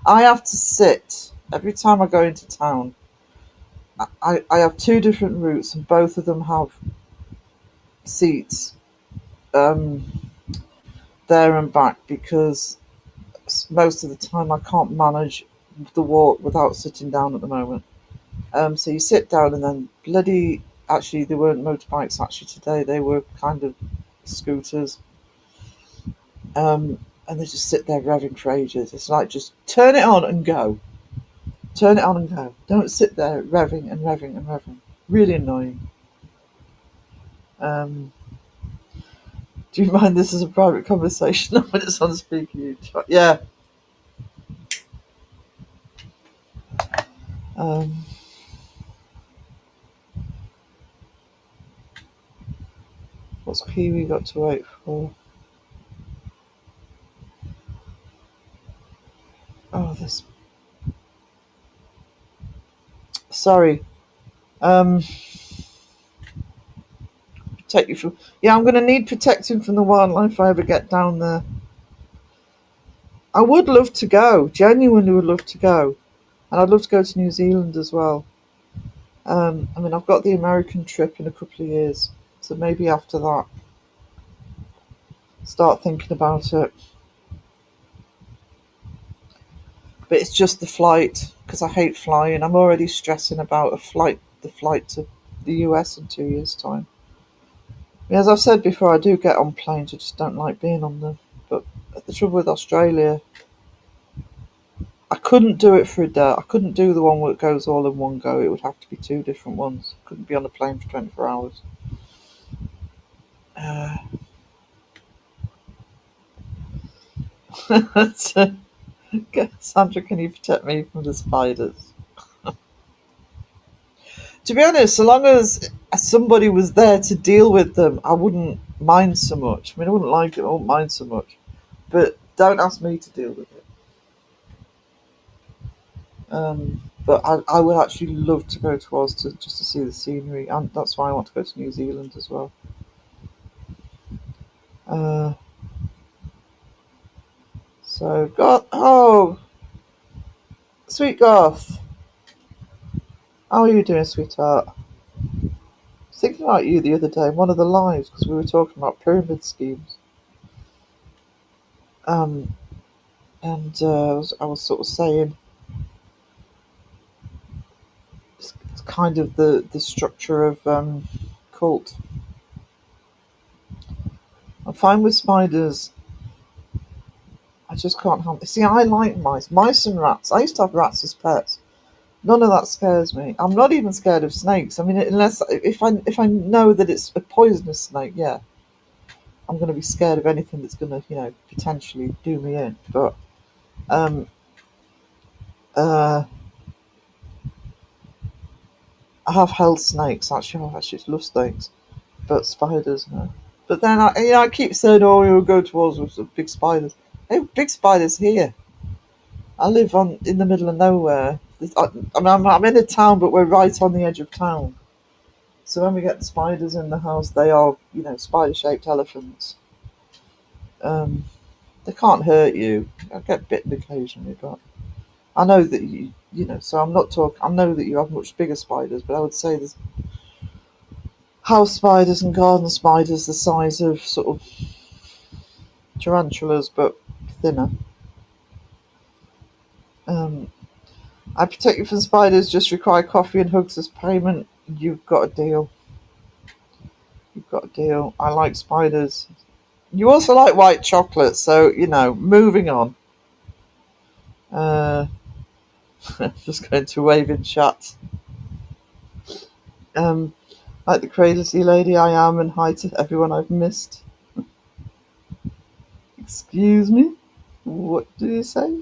I have to sit every time I go into town. I have two different routes, and both of them have seats there and back because most of the time I can't manage the walk without sitting down at the moment. So you sit down and then bloody. Actually, they weren't motorbikes actually today. They were kind of scooters. And they just sit there revving for ages. It's like just turn it on and go. Turn it on and go. Don't sit there revving and revving and revving. Really annoying. Do you mind this is a private conversation when it's on speaker? Yeah. What's Kiwi got to wait for? Oh, this. Sorry. Protect you from. Yeah, I'm going to need protecting from the wildlife if I ever get down there. I would love to go. Genuinely would love to go. And I'd love to go to New Zealand as well. I mean, I've got the American trip in a couple of years. So maybe after that, start thinking about it. But it's just the flight, because I hate flying. I'm already stressing about the flight to the US in 2 years' time. As I've said before, I do get on planes, I just don't like being on them. But the trouble with Australia, I couldn't do it for a day. I couldn't do the one where it goes all in one go. It would have to be two different ones. I couldn't be on a plane for 24 hours. Sandra, can you protect me from the spiders? To be honest, so long as somebody was there to deal with them, I wouldn't mind so much. I mean, I wouldn't like it, I wouldn't mind so much. But don't ask me to deal with it. But I would actually love to go to Oz just to see the scenery, and that's why I want to go to New Zealand as well. So, Sweet Goth. How are you doing, sweetheart? I was thinking about you the other day in one of the lives because we were talking about pyramid schemes. And I was sort of saying it's kind of the structure of cult. I'm fine with spiders. I just can't help it. See, I like mice and rats. I used to have rats as pets. None of that scares me. I'm not even scared of snakes. I mean, unless if I know that it's a poisonous snake, yeah, I'm going to be scared of anything that's going to potentially do me in. But I have held snakes. Actually, I actually love snakes, but spiders, no. But then I keep saying, oh, you'll go towards with some big spiders. Hey, big spiders here. I live in the middle of nowhere. I'm in a town, but we're right on the edge of town. So when we get spiders in the house, they are, spider-shaped elephants. They can't hurt you. I get bitten occasionally, but I know that so I'm not talking. I know that you have much bigger spiders, but I would say house spiders and garden spiders the size of sort of tarantulas, but thinner. I protect you from spiders, just require coffee and hugs as payment. You've got a deal. You've got a deal. I like spiders. You also like white chocolate, so, moving on. Just going to wave in chat. Like the crazy lady I am, and hi to everyone I've missed. Excuse me? What do you say?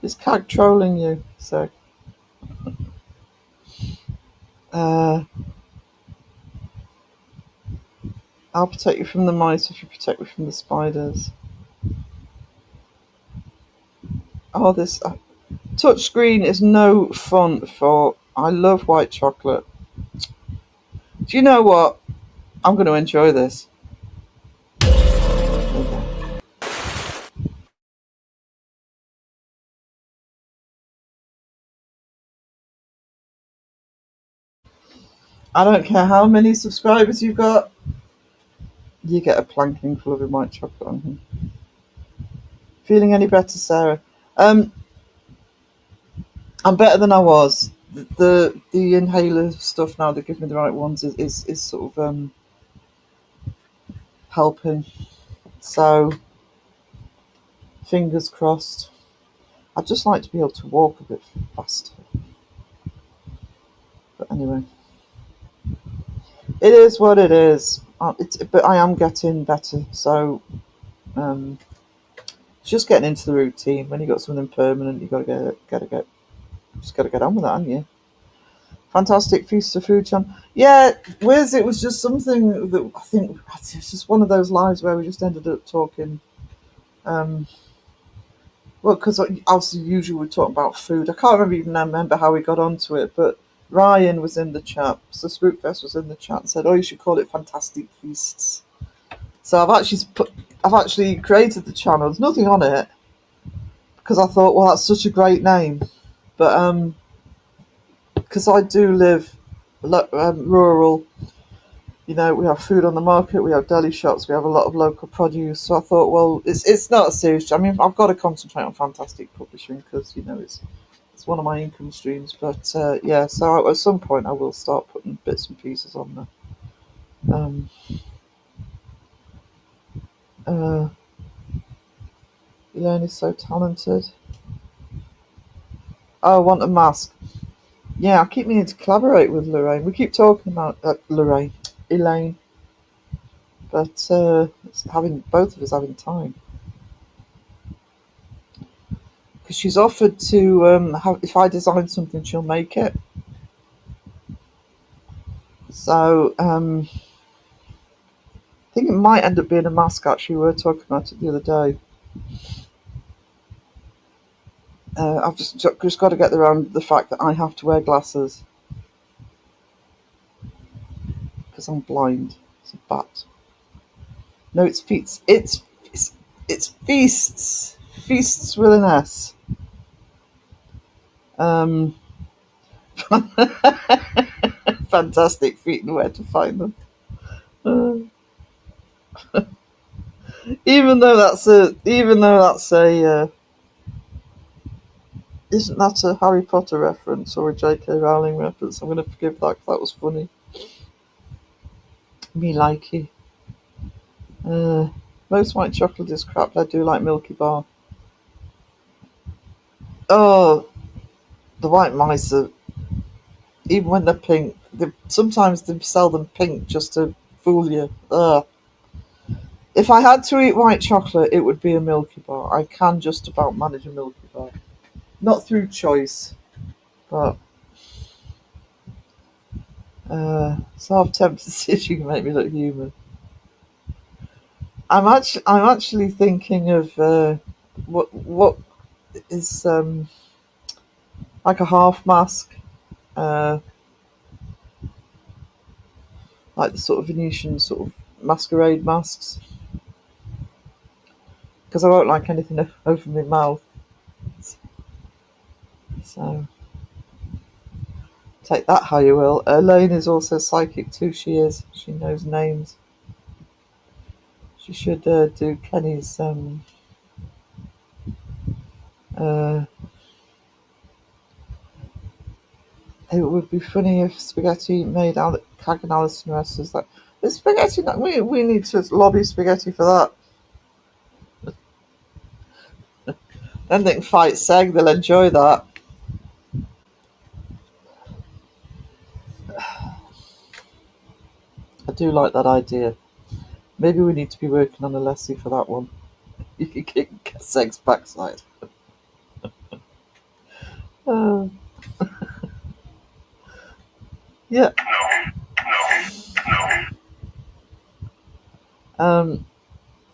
Is Cag trolling you? So, I'll protect you from the mice if you protect me from the spiders. Oh, this touchscreen is no fun for. I love white chocolate. Do you know what? I'm going to enjoy this. Okay. I don't care how many subscribers you've got. You get a planking full of white chocolate on here. Feeling any better, Sarah? I'm better than I was. The inhaler stuff now, they give me the right ones, is sort of helping. So fingers crossed. I'd just like to be able to walk a bit faster. But anyway, it is what it is. But I am getting better. So it's just getting into the routine. When you got something permanent, you just got to get on with that, haven't you? Fantastic Feast of Food Channel. Yeah, Wiz, it was just something that I think it's just one of those lives where we just ended up talking. Well, because obviously usually we talk about food. I can't remember how we got onto it, but Ryan was in the chat. So Spookfest was in the chat and said, "Oh, you should call it Fantastic Feasts." So I've actually created the channel. There's nothing on it because I thought, well, that's such a great name, but because I do live rural, we have food on the market, we have deli shops, we have a lot of local produce. So I thought, well, it's not a serious. I mean, I've got to concentrate on fantastic publishing because it's one of my income streams. But yeah, so at some point I will start putting bits and pieces on there. Elaine is so talented. Oh, I want a mask. Yeah, I keep meaning to collaborate with Lorraine. We keep talking about Elaine, but it's having both of us having time because she's offered to if I design something, she'll make it. So I think it might end up being a mask. Actually, we were talking about it the other day. I've just got to get around the fact that I have to wear glasses because I'm blind. It's a bat. No, it's feats. It's feasts. Feasts with an S. Fantastic feet and where to find them. Even though that's a isn't that a Harry Potter reference or a J.K. Rowling reference? I'm going to forgive that because that was funny. Me likey. Most white chocolate is crap, but I do like Milky Bar. Oh, the white mice are, even when they're pink, sometimes they sell them pink just to fool you. Ugh. If I had to eat white chocolate, it would be a Milky Bar. I can just about manage a Milky Bar. Not through choice, but so I'm tempted to see if you can make me look human. I'm actually thinking of what is like a half mask, like the sort of Venetian sort of masquerade masks, because I won't like anything over my mouth. So Take that how you will. Elaine is also psychic too. She is. She knows names. She should do Kenny's. It would be funny if Spaghetti made Kag and Alison wrestlers. Like, is Spaghetti? We need to lobby Spaghetti for that. Then they can fight Seg. They'll enjoy that. I do like that idea. Maybe we need to be working on a Lessie for that one. You can kick Seg's backside. Yeah.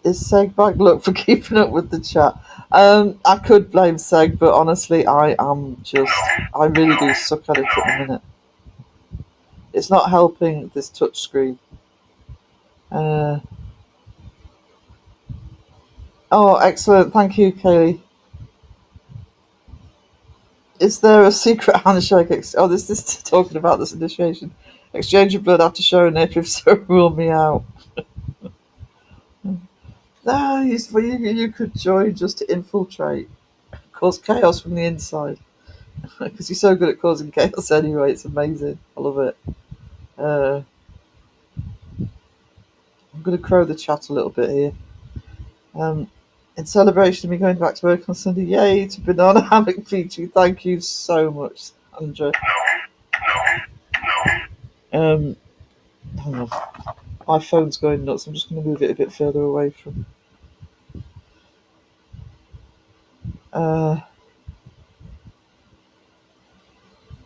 Is Seg back? Look, for keeping up with the chat. I could blame Seg, but honestly, I really do suck at it at the minute. It's not helping this touchscreen. Oh, excellent. Thank you, Kaylee. Is there a secret handshake? This is talking about this initiation. Exchange of blood after showing nip, if so, rule me out. No, you could join just to infiltrate. Cause chaos from the inside. Because you're so good at causing chaos anyway, it's amazing. I love it. I'm going to crow the chat a little bit here. In celebration of me going back to work on Sunday, yay to Banana Hammock feature. Thank you so much, Andrew. Hang on. My phone's going nuts. I'm just going to move it a bit further away from.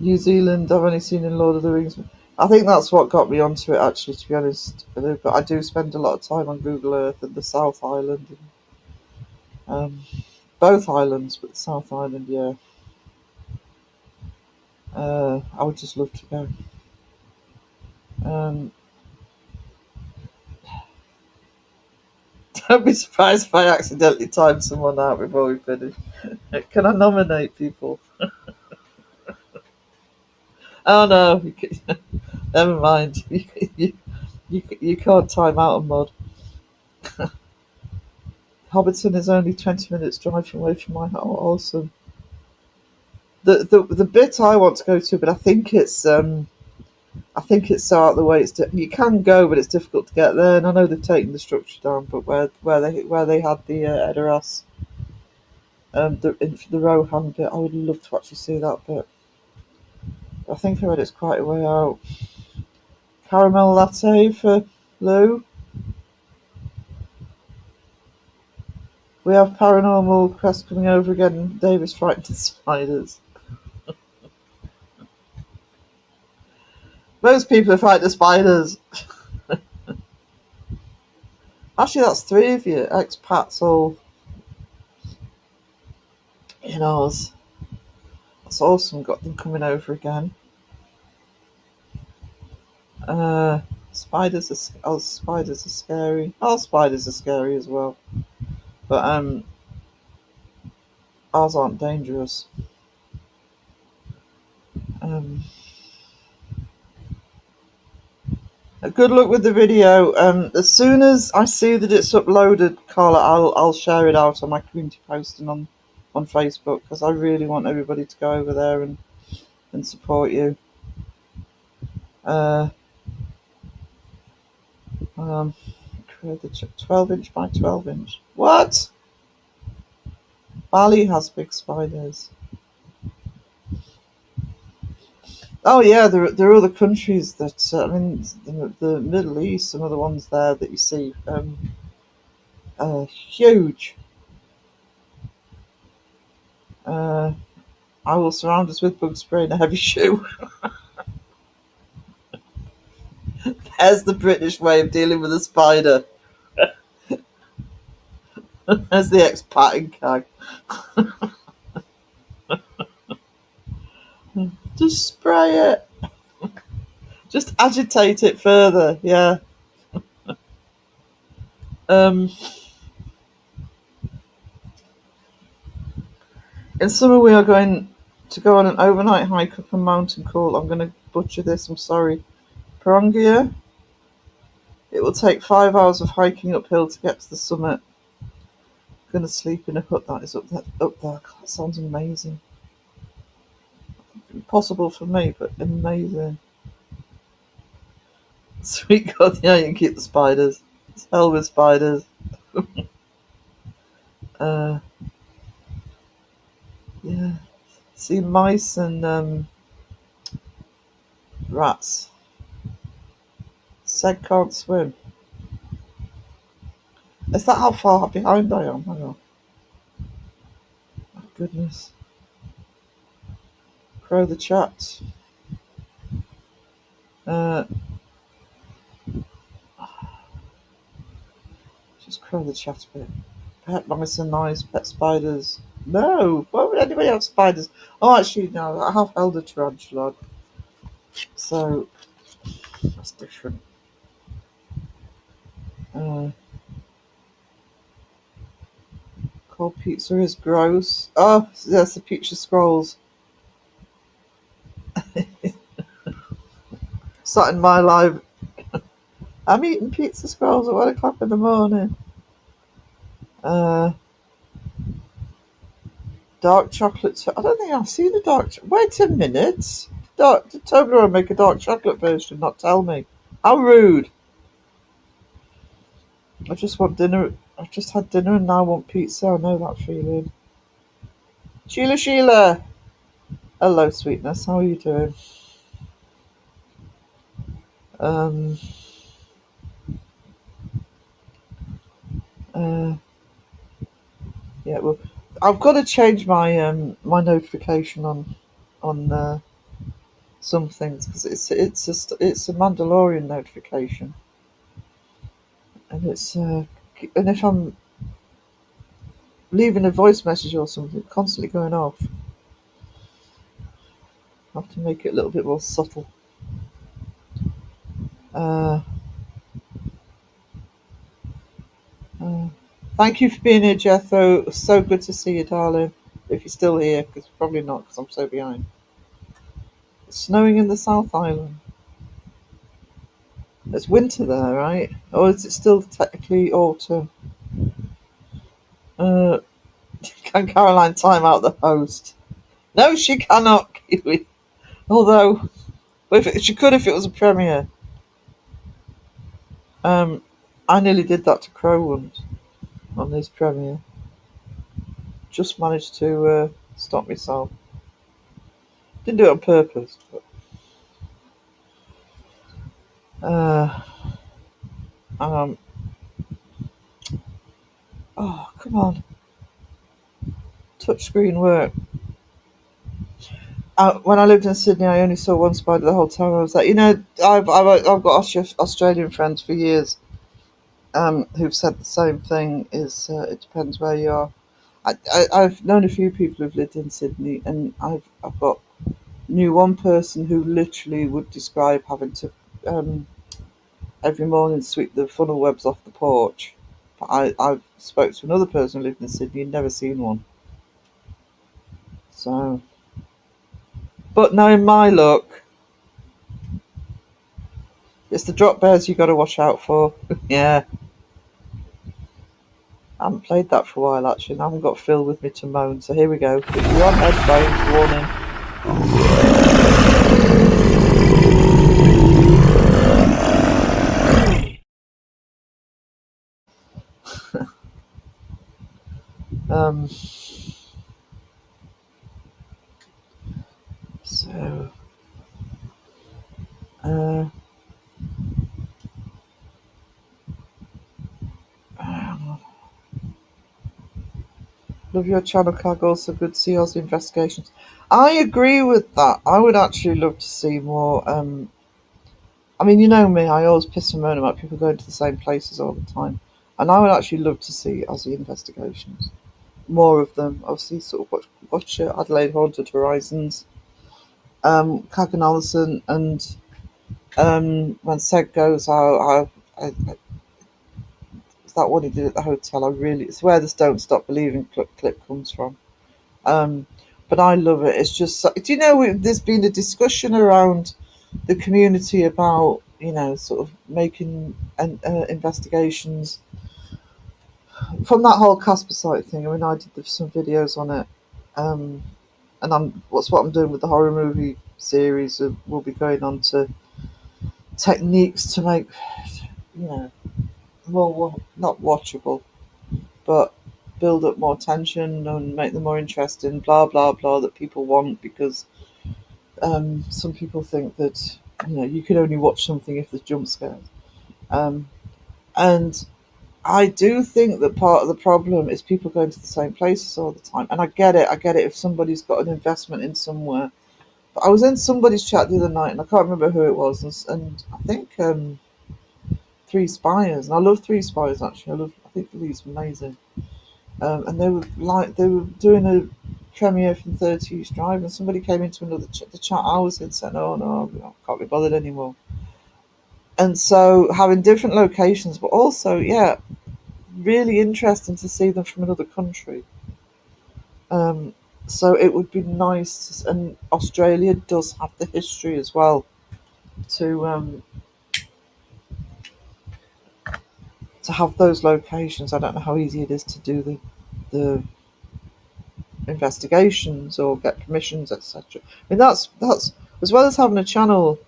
New Zealand, I've only seen in Lord of the Rings. I think that's what got me onto it, actually, to be honest. But I do spend a lot of time on Google Earth and the South Island. And, both islands, but the South Island, yeah. I would just love to go. Don't be surprised if I accidentally time someone out before we finish. Can I nominate people? Oh no, never mind. You can't time out a mod. Hobbiton is only 20 minutes drive away from my house. Awesome. The bit I want to go to, but I think it's so out of the way. You can go, but it's difficult to get there. And I know they've taken the structure down, but where they had the Edoras, the Rohan bit, I would love to actually see that bit. I think I read it's quite a way out. Caramel latte for Lou. We have paranormal quest coming over again. David's frightened of spiders. Most people are frightened of spiders. Actually, that's 3 of you. Expats all in Oz. That's awesome. Got them coming over again. Spiders are scary. All spiders are scary as well. But ours aren't dangerous. Good luck with the video. As soon as I see that it's uploaded, Carla, I'll share it out on my community post and on Facebook, because I really want everybody to go over there and support you. 12-inch by 12-inch. What? Bali has big spiders. Oh yeah, there are other countries that the Middle East. Some of the ones there that you see, huge. I will surround us with bug spray and a heavy shoe. There's the British way of dealing with a spider. There's the expat Cag. Just spray it. Just agitate it further, yeah. In summer we are going to go on an overnight hike up a mountain called, I'm going to butcher this, I'm sorry. Parongia. It will take 5 hours of hiking uphill to get to the summit. Gonna sleep in a hut that is up there. God, that sounds amazing. Impossible for me, but amazing. Sweet God, yeah, you can keep the spiders. It's hell with spiders. Yeah. See, mice and rats. Seg can't swim. Is that how far behind I am? Hang on. Oh, goodness. Crow the chat. Just crow the chat a bit. Pet mice are nice. Pet spiders. No. Why would anybody have spiders? Oh, actually, no. I have held a tarantula. So, that's different. Cold pizza is gross. Oh, that's the pizza scrolls. Sat in my live. I'm eating pizza scrolls at 1 o'clock in the morning. Dark chocolate. I don't think I've seen a dark. Wait a minute. Did Toblerone make a dark chocolate version? Not tell me. How rude. I just want dinner. I've just had dinner and now I want pizza. I know that feeling. Sheila. Hello, sweetness. How are you doing? Yeah. Well, I've got to change my my notification on some things because it's a Mandalorian notification, and and if I'm leaving a voice message or something, constantly going off. I have to make it a little bit more subtle. Thank you for being here, Jethro. So good to see you, darling. If you're still here, because probably not, because I'm so behind. It's snowing in the South Island. It's winter there, right? Or is it still technically autumn? Can Caroline time out the host? No, she cannot, Kiwi. Although, she could if it was a premiere. I nearly did that to Crow once on his premiere. Just managed to stop myself. Didn't do it on purpose, but oh, come on. Touchscreen work. When I lived in Sydney, I only saw one spider the whole time I was there. I've got Australian friends for years who've said the same thing. It depends where you are. I've known a few people who've lived in Sydney, and I've knew one person who literally would describe having to every morning sweep the funnel webs off the porch. But I've spoke to another person who lived in Sydney and never seen one. So, but knowing my luck, it's the drop bears you got to watch out for. Yeah, I haven't played that for a while actually, and I haven't got Phil with me to moan. So here we go. If you're on headphones, warning. So, love your channel, Cag. Also good to see Aussie investigations. I agree with that. I would actually love to see more. I mean, you know me, I always piss and moan about people going to the same places all the time. And I would actually love to see Aussie investigations. More of them. Obviously, sort of watch Adelaide Haunted Horizons, Cag and Allison, and when Seg goes, that one he did at the hotel. It's where this "Don't Stop Believing" clip comes from. But I love it. It's just, do you know, there's been a discussion around the community about, sort of making investigations from that whole Casper site thing. I mean, I did some videos on it, um, and what I'm doing with the horror movie series. We'll be going on to techniques to make, more not watchable, but build up more tension and make them more interesting. Blah blah blah that people want, because some people think that you can only watch something if there's jump scares, and I do think that part of the problem is people going to the same places all the time. And I get it. I get it if somebody's got an investment in somewhere. But I was in somebody's chat the other night, and I can't remember who it was. And I think Three Spires. And I love Three Spires, actually. I think Lee's amazing. And they were doing a premiere from 30 East Drive, and somebody came into the chat I was in, saying, "Oh no, I can't be bothered anymore." And so having different locations, but also, yeah, really interesting to see them from another country. So it would be nice, and Australia does have the history as well to have those locations. I don't know how easy it is to do the investigations or get permissions, etc. I mean, that's as well as having a channel.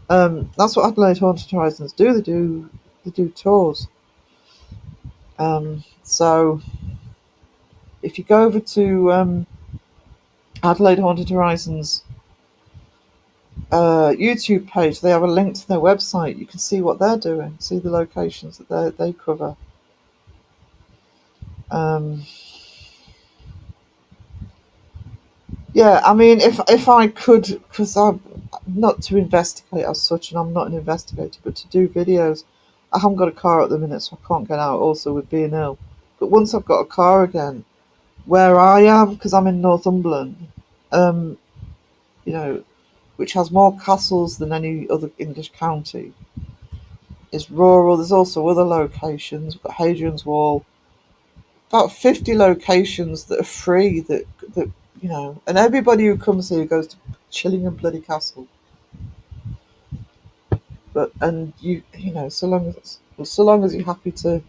That's what Adelaide Haunted Horizons do. They do tours. So if you go over to Adelaide Haunted Horizons YouTube page, they have a link to their website. You can see what they're doing, see the locations that they cover. Yeah, I mean, if I could, because I'm not to investigate as such, and I'm not an investigator, but to do videos. I haven't got a car at the minute, so I can't get out. Also, with being ill, but once I've got a car again, where I am, because I'm in Northumberland, um, you know, which has more castles than any other English county, is rural. There's also other locations. We've got Hadrian's Wall, about 50 locations that are free. That and everybody who comes here goes to Chillingham bloody Castle. But and so long as you're happy to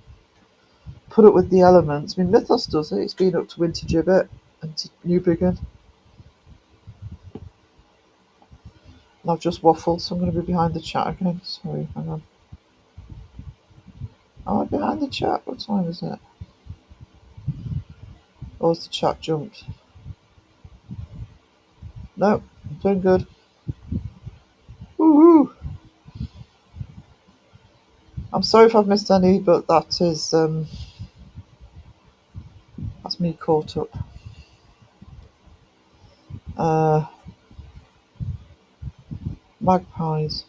put up with the elements. I mean, Mythos does it. It's been up to Winter Gibbet and to Newbiggin. And I've just waffled, so I'm going to be behind the chat again. Sorry, hang on. Am I behind the chat? What time is it? Or has the chat jumped? No, I'm doing good. Woohoo! I'm sorry if I've missed any, but that's me caught up. Magpies.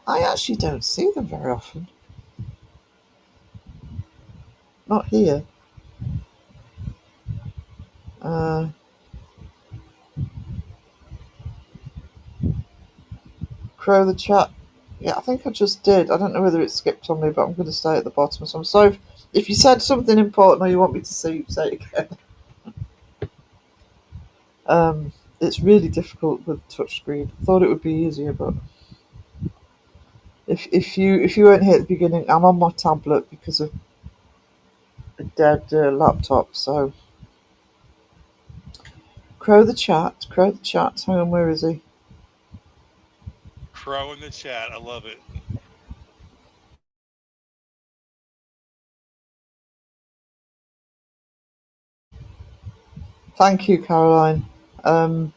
I actually don't see them very often. Not here. Crow the chat. Yeah, I think I just did. I don't know whether it skipped on me, but I'm going to stay at the bottom. So I'm sorry if you said something important or you want me to say it again. It's really difficult with touchscreen. I thought it would be easier, but if you weren't here at the beginning, I'm on my tablet because of a dead laptop. So Crow the chat. Hang on, where is he? Crow in the chat. I love it. Thank you, Caroline. Thank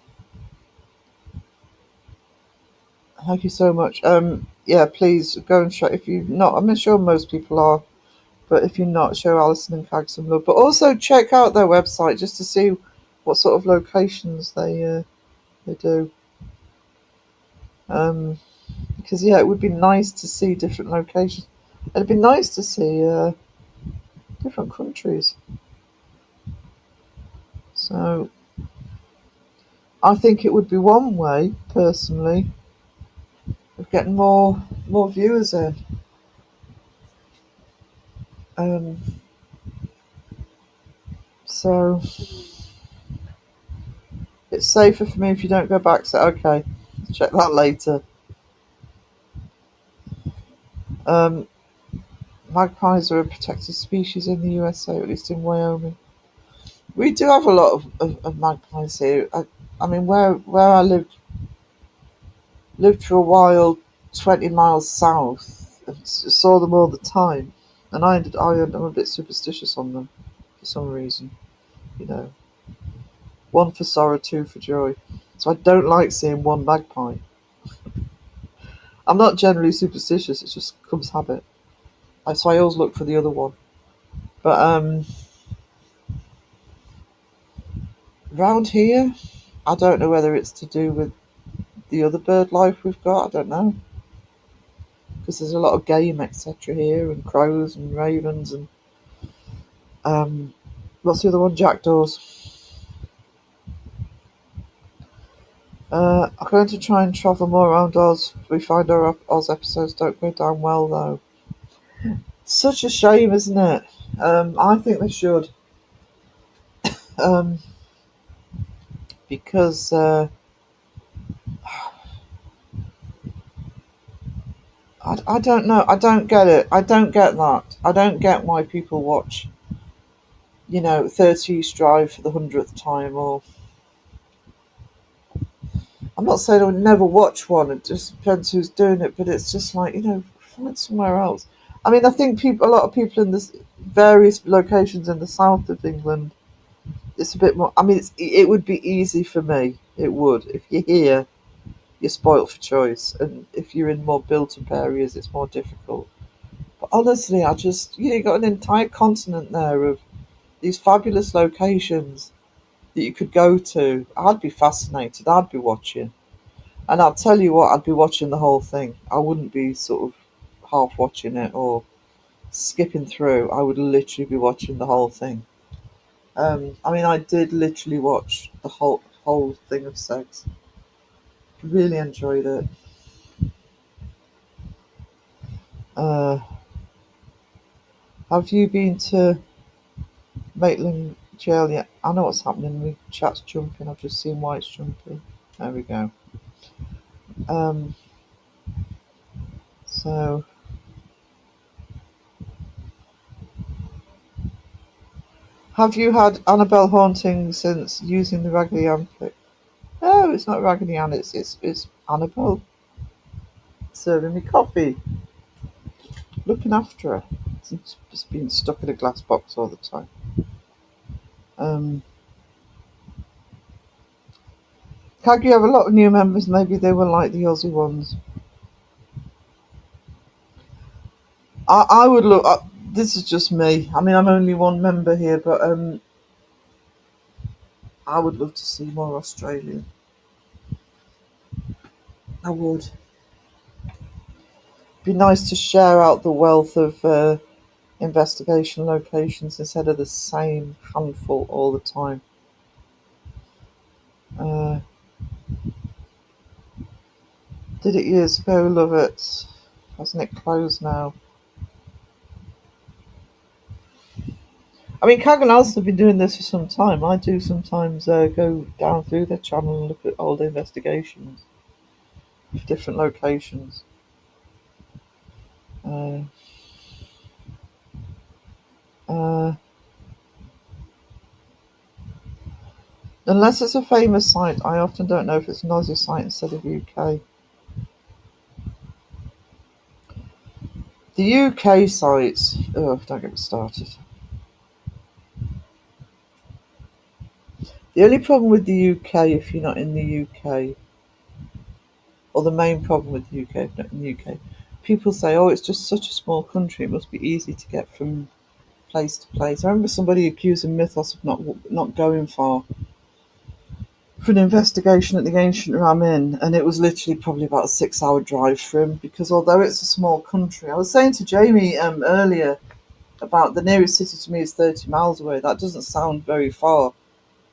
you so much. Yeah, please go and show if you've not. I'm sure most people are, but if you're not, show Alison and Cag some love. But also check out their website just to see what sort of locations they do. Because yeah, it would be nice to see different locations. It'd be nice to see different countries. So I think it would be one way, personally, of getting more viewers in. So it's safer for me if you don't go back. So okay, check that later. Magpies are a protected species in the USA, at least in Wyoming. We do have a lot of magpies here. I mean, where I lived for a while, 20 miles south, and saw them all the time. And I'm a bit superstitious on them for some reason. You know, one for sorrow, two for joy. So I don't like seeing one magpie. I'm not generally superstitious; it just comes habit. So I always look for the other one. But round here, I don't know whether it's to do with the other bird life we've got. I don't know, because there's a lot of game, etc. here, and crows and ravens and what's the other one? Jackdaws. I'm going to try and travel more around Oz. We find our Oz episodes don't go down well though. Such a shame, isn't it? I think they should. Because I don't know. I don't get it. I don't get that. I don't get why people watch, 30 East Drive for the 100th time. Or I'm not saying I would never watch one. It just depends who's doing it. But it's just like, find somewhere else. I mean, I think a lot of people in this various locations in the south of England, it's a bit more. I mean, it would be easy for me. It would. If you're here, you're spoilt for choice, and if you're in more built-up areas, it's more difficult. But honestly, you got an entire continent there of these fabulous locations that you could go to. I'd be fascinated. I'd be watching, and I'll tell you what, I'd be watching the whole thing. I wouldn't be sort of half watching it or skipping through. I would literally be watching the whole thing. I mean, I did literally watch the whole thing of sex. Really enjoyed it. Have you been to Maitland Jail yet? I know what's happening. The chat's jumping. I've just seen why it's jumping. There we go. So have you had Annabelle haunting since using the Raggedy Ann pic? No, it's not Raggedy Ann. It's Annabelle serving me coffee, looking after her. It's just being stuck in a glass box all the time. Kag, you have a lot of new members. Maybe they were like the Aussie ones. I would look. This is just me. I mean, I'm only one member here, but I would love to see more Australian. I would. Be nice to share out the wealth of investigation locations instead of the same handful all the time. Did it years ago, love it. Hasn't it closed now? I mean, Kag and Alison have been doing this for some time. I do sometimes go down through their channel and look at old investigations of different locations. Unless it's a famous site, I often don't know if it's an Aussie site instead of UK. The UK sites, don't get me started. The only problem with the UK, if you're not in the UK, or the main problem with the UK, if not in the UK, people say, oh, it's just such a small country, it must be easy to get from place to place. I remember somebody accusing Mythos of not going far for an investigation at the ancient Ram Inn, and it was literally probably about a 6-hour drive for him, because although it's a small country, I was saying to Jamie earlier about the nearest city to me is 30 miles away. That doesn't sound very far,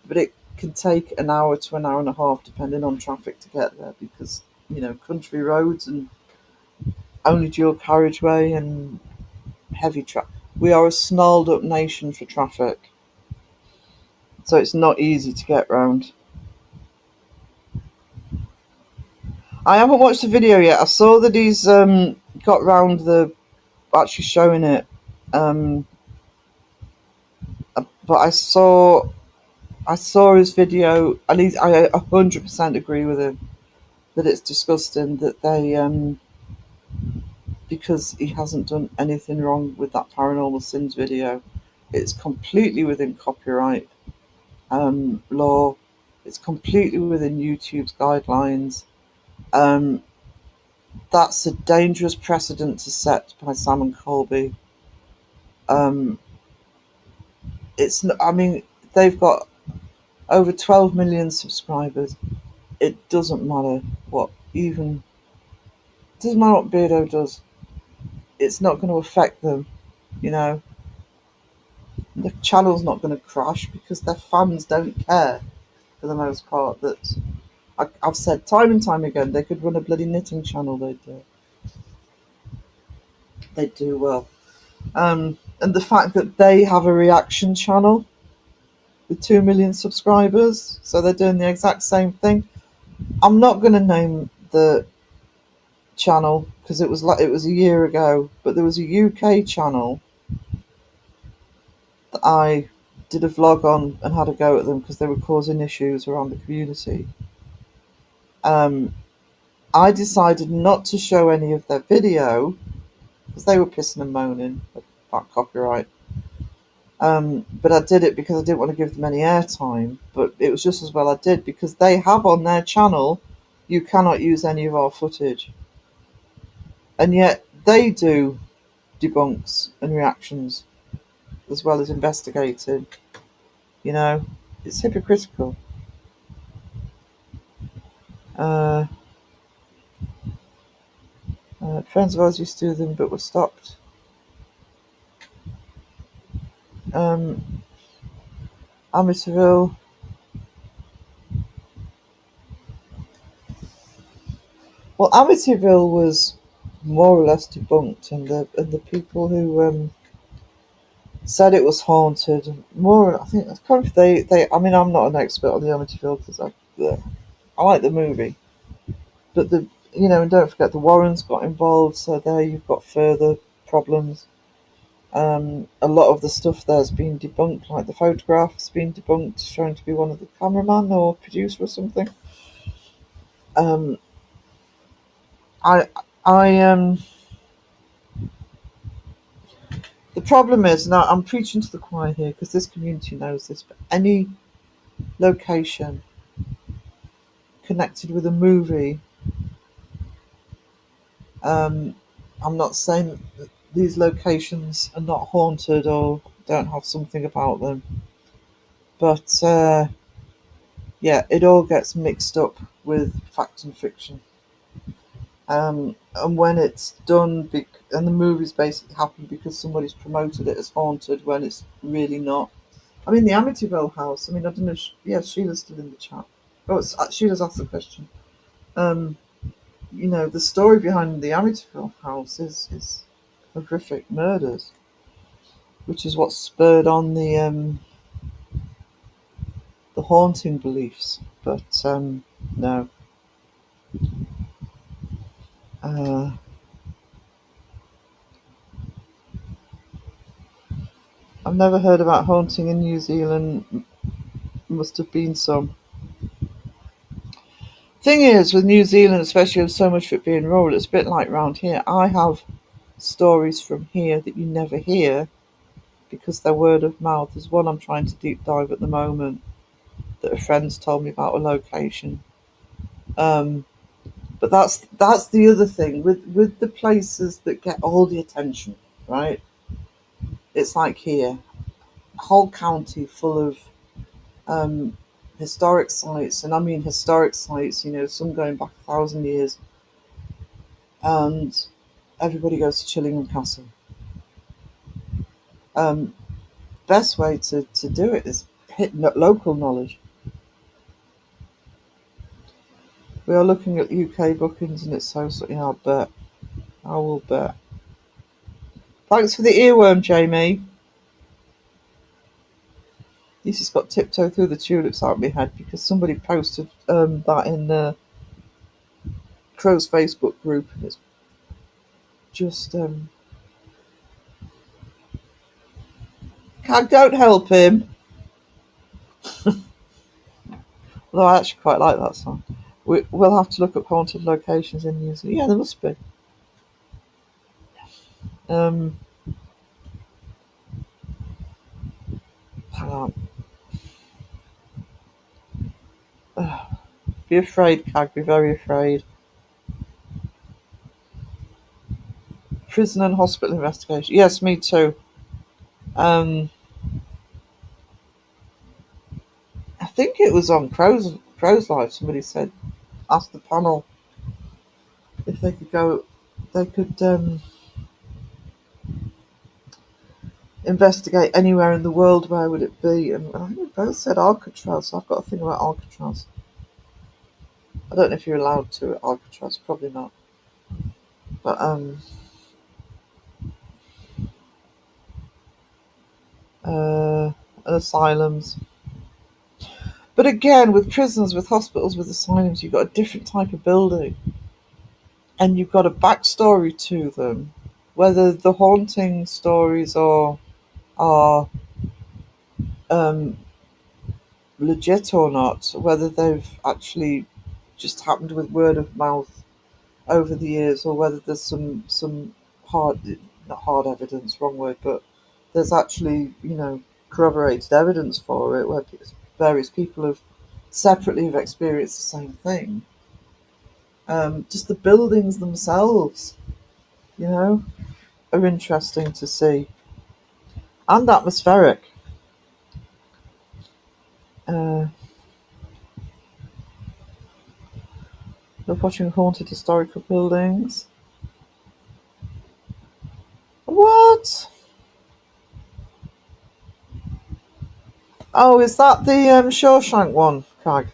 but it can take an hour to an hour and a half depending on traffic to get there, because country roads and only dual carriageway and heavy traffic. We are a snarled up nation for traffic, so it's not easy to get round. I haven't watched the video yet. I saw that he's got round the actually showing it, but I saw his video, and I 100% agree with him that it's disgusting that they because he hasn't done anything wrong with that Paranormal Sins video. It's completely within copyright law. It's completely within YouTube's guidelines. That's a dangerous precedent to set by Sam and Colby. It's I mean, they've got over 12 million subscribers. It doesn't matter what even doesn't matter what Beardo does. It's not going to affect them, you know. The channel's not going to crash because their fans don't care for the most part. That I've said time and time again, they could run a bloody knitting channel. They'd do well. And the fact that they have a reaction channel with 2 million subscribers, so they're doing the exact same thing. I'm not going to name the channel because it was a year ago, but there was a UK channel that I did a vlog on and had a go at them because they were causing issues around the community. I decided not to show any of their video because they were pissing and moaning about copyright. But I did it because I didn't want to give them any airtime. But it was just as well I did because they have on their channel, you cannot use any of our footage. And yet they do debunks and reactions as well as investigating. You know, it's hypocritical. Friends of ours used to do them but were stopped. Amityville. Well, Amityville was more or less debunked, and the people who said it was haunted, I think it's kind of they. I mean, I'm not an expert on the Amityville because I like the movie, but and don't forget the Warrens got involved, so there you've got further problems. A lot of the stuff there's been debunked, like the photographs been debunked, showing to be one of the cameraman or producer or something. I The problem is, now I'm preaching to the choir here because this community knows this, but any location connected with a movie, I'm not saying that these locations are not haunted or don't have something about them, but yeah, it all gets mixed up with fact and fiction. And when it's done, and the movies basically happen because somebody's promoted it as haunted when it's really not. I mean, the Amityville house. I mean, I don't know. Sheila's still in the chat. Oh, Sheila's asked the question. The story behind the Amityville house is horrific murders, which is what spurred on the haunting beliefs. But no. I've never heard about haunting in New Zealand. Must have been some. Thing is, with New Zealand, especially with so much of it being rural, it's a bit like round here. I have stories from here that you never hear because they're word of mouth. There's one I'm trying to deep dive at the moment that a friend's told me about a location. But that's the other thing with the places that get all the attention, right? It's like here, a whole county full of historic sites, and I mean historic sites, some going back 1,000 years, and everybody goes to Chillingham Castle. Best way to do it is hit local knowledge. We are looking at UK bookings, and it's so I bet. I will bet. Thanks for the earworm, Jamie. This has got Tiptoe Through the Tulips out of my head because somebody posted that in Crow's Facebook group, and it's just don't help him. Although I actually quite like that song. We'll have to look up haunted locations in New Zealand. Yeah, there must be. Hang on. Be afraid, Cag. Be very afraid. Prison and hospital investigation. Yes, me too. I think it was on Crow's Live. Somebody said, asked the panel if they could go. They could investigate anywhere in the world. Where would it be? And I think we both said Alcatraz. So I've got to think about Alcatraz. I don't know if you're allowed to at Alcatraz. Probably not. But asylums. But again, with prisons, with hospitals, with asylums, you've got a different type of building, and you've got a backstory to them. Whether the haunting stories are legit or not, whether they've actually just happened with word of mouth over the years, or whether there's some not hard evidence, wrong word, but there's actually corroborated evidence for it, where various people have separately have experienced the same thing. Just the buildings themselves, are interesting to see, and atmospheric. Love watching haunted historical buildings. What? Oh, is that the Shawshank one, Craig?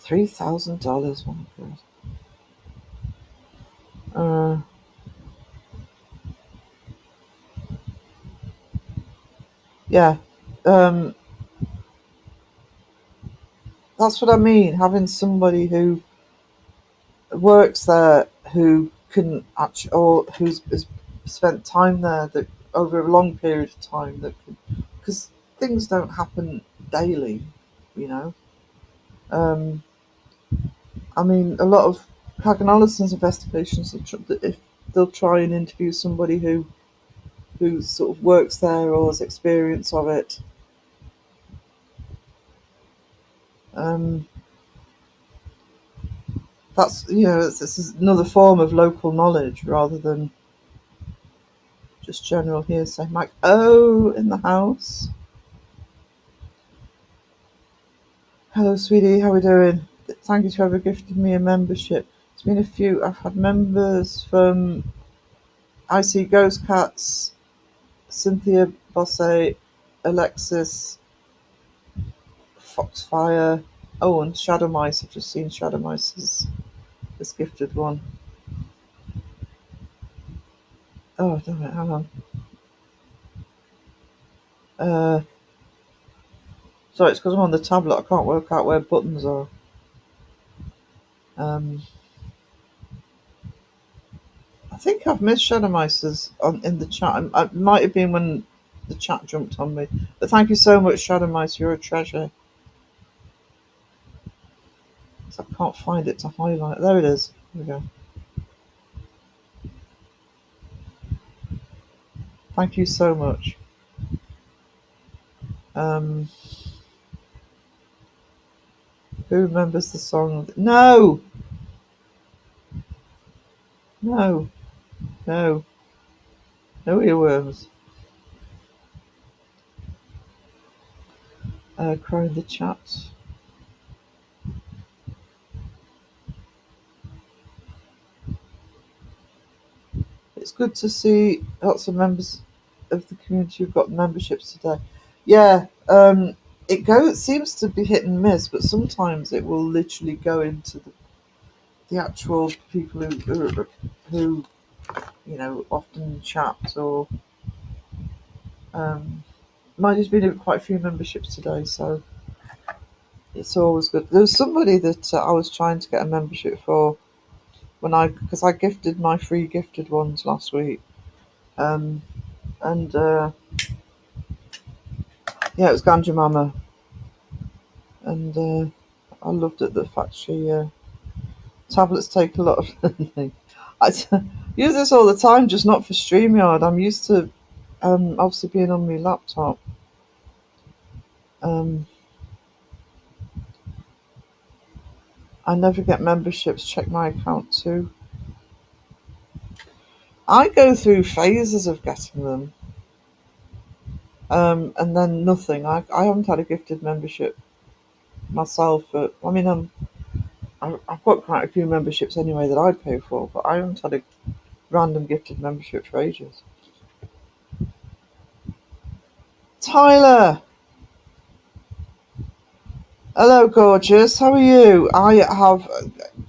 $3,000. Oh my god. Yeah. That's what I mean. Having somebody who works there, who can actually, or who's spent time there, that over a long period of time, that because things don't happen daily, you know. I mean, a lot of Hagen Allison's investigations, if they'll try and interview somebody who sort of works there or has experience of it. That's this is another form of local knowledge rather than just general hearsay. Mike in the house. Hello, sweetie. How are we doing? Thank you to whoever gifted me a membership. It's been a few. I've had members from I See Ghost Cats, Cynthia Bosse, Alexis, Foxfire. Oh, and Shadow Mice. I've just seen Shadow Mice's this gifted one. Oh, damn it. Hang on. Sorry, it's because I'm on the tablet. I can't work out where buttons are. I think I've missed Shadow Mice's in the chat. It might have been when the chat jumped on me. But thank you so much, Shadow Mice. You're a treasure. So I can't find it to highlight. There it is. Here we go. Thank you so much. Who remembers the song? No, earworms. Crow in the chat. It's good to see lots of members of the community who've got memberships today. Yeah, it seems to be hit and miss, but sometimes it will literally go into the actual people who often chat, or might have been quite a few memberships today. So It's always good. There was somebody that I was trying to get a membership for because I gifted my free gifted ones last week. And yeah, it was Ganja Mama, and I loved it. The fact she tablets take a lot of. I use this all the time, just not for StreamYard. I'm used to obviously being on my laptop. I never get memberships. Check my account too. I go through phases of getting them, and then nothing. I haven't had a gifted membership myself. I mean, I've got quite a few memberships anyway that I'd pay for, but I haven't had a random gifted membership for ages. Tyler! Hello, gorgeous. How are you?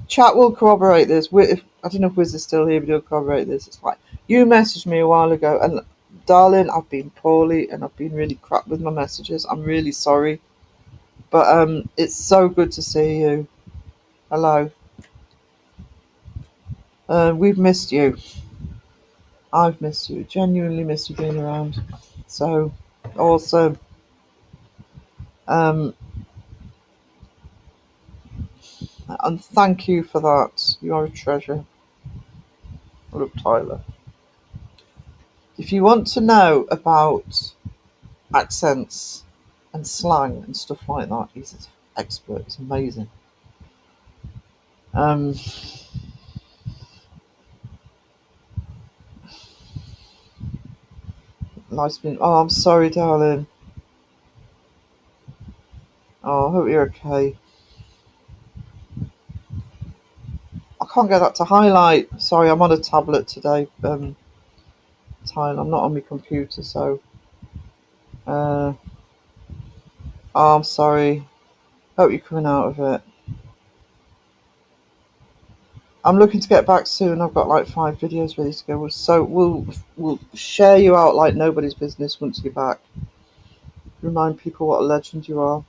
Chat will corroborate this. I don't know if Wiz is still here, but he'll corroborate this. It's fine. You messaged me a while ago, and darling, I've been poorly and I've been really crap with my messages. I'm really sorry. But it's so good to see you. Hello. We've missed you. I've missed you. Genuinely missed you being around. So awesome. And thank you for that. You are a treasure. I love Tyler. If you want to know about accents and slang and stuff like that, he's an expert. It's amazing. Nice being. Oh, I'm sorry, darling. Oh, I hope you're okay. I can't get that to highlight. Sorry, I'm on a tablet today. Tyler, I'm not on my computer, so. Oh, I'm sorry. Hope you're coming out of it. I'm looking to get back soon. I've got like 5 videos ready to go. So we'll share you out like nobody's business once you're back. Remind people what a legend you are.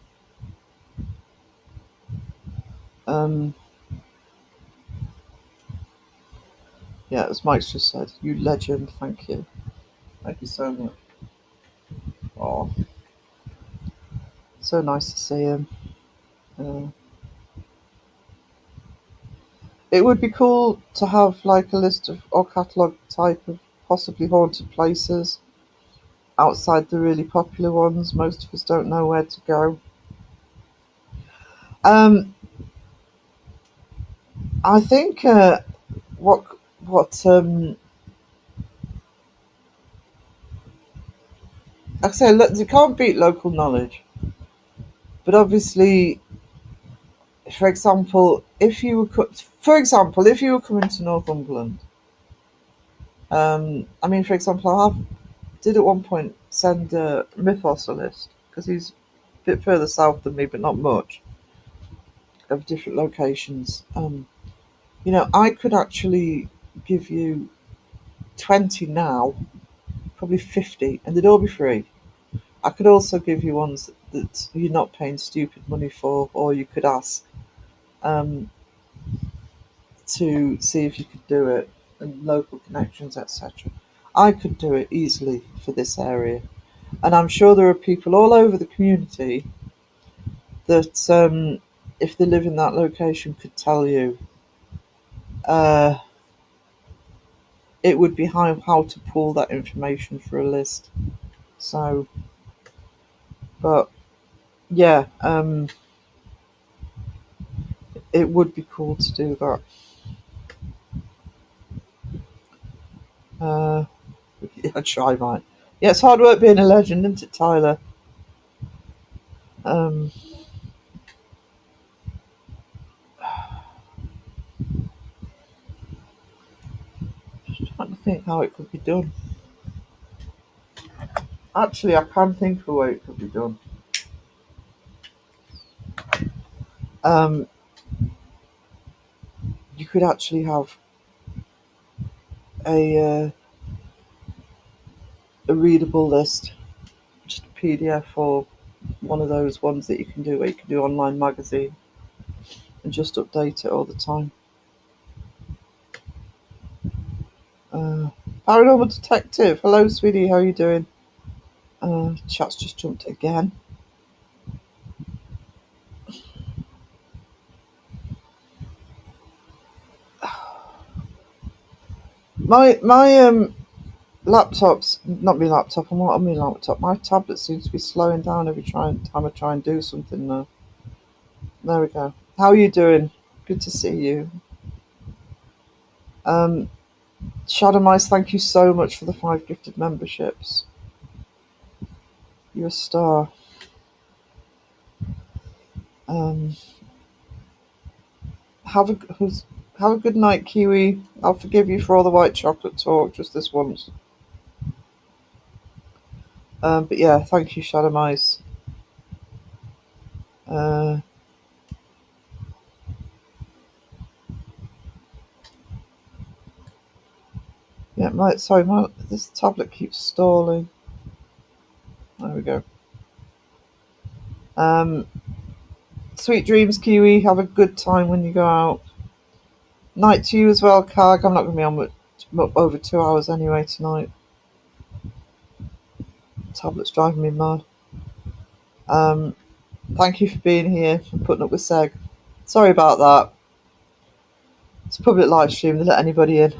Yeah, as Mike's just said, you legend. Thank you. Thank you so much. Oh, so nice to see him. It would be cool to have like a list of or catalogue type of possibly haunted places outside the really popular ones. Most of us don't know where to go. I think what like I say, you can't beat local knowledge, but obviously, for example, if you were coming to Northumberland, I mean, for example, did at one point send Mythos a list because he's a bit further south than me, but not much, of different locations. I could actually give you 20 now, probably 50, and they'd all be free. I could also give you ones that you're not paying stupid money for, or you could ask to see if you could do it, and local connections, etc. I could do it easily for this area, and I'm sure there are people all over the community that, if they live in that location, could tell you. It would be how to pull that information for a list. So, but yeah, it would be cool to do that. I try, mate. Yeah, it's hard work being a legend, isn't it, Tyler? Just trying to think how it could be done. Actually, I can think of a way it could be done. You could actually have a readable list, just a PDF or one of those ones that you can do where you can do online magazine and just update it all the time. Paranormal Detective. Hello, sweetie. How are you doing? Chat's just jumped again. My laptop's not my laptop. I'm not on my laptop. My tablet seems to be slowing down every time I try and do something now. There we go. How are you doing? Good to see you. Shadow Mice, thank you so much for the 5 gifted memberships. You're a star. Have a good night, Kiwi. I'll forgive you for all the white chocolate talk just this once. But yeah, thank you, Shadow Mice. Yeah, this tablet keeps stalling. There we go. Sweet dreams, Kiwi. Have a good time when you go out. Night to you as well, Cag. I'm not going to be on over 2 hours anyway tonight. Tablet's driving me mad. Thank you for being here and putting up with Seg. Sorry about that. It's a public live stream. They let anybody in.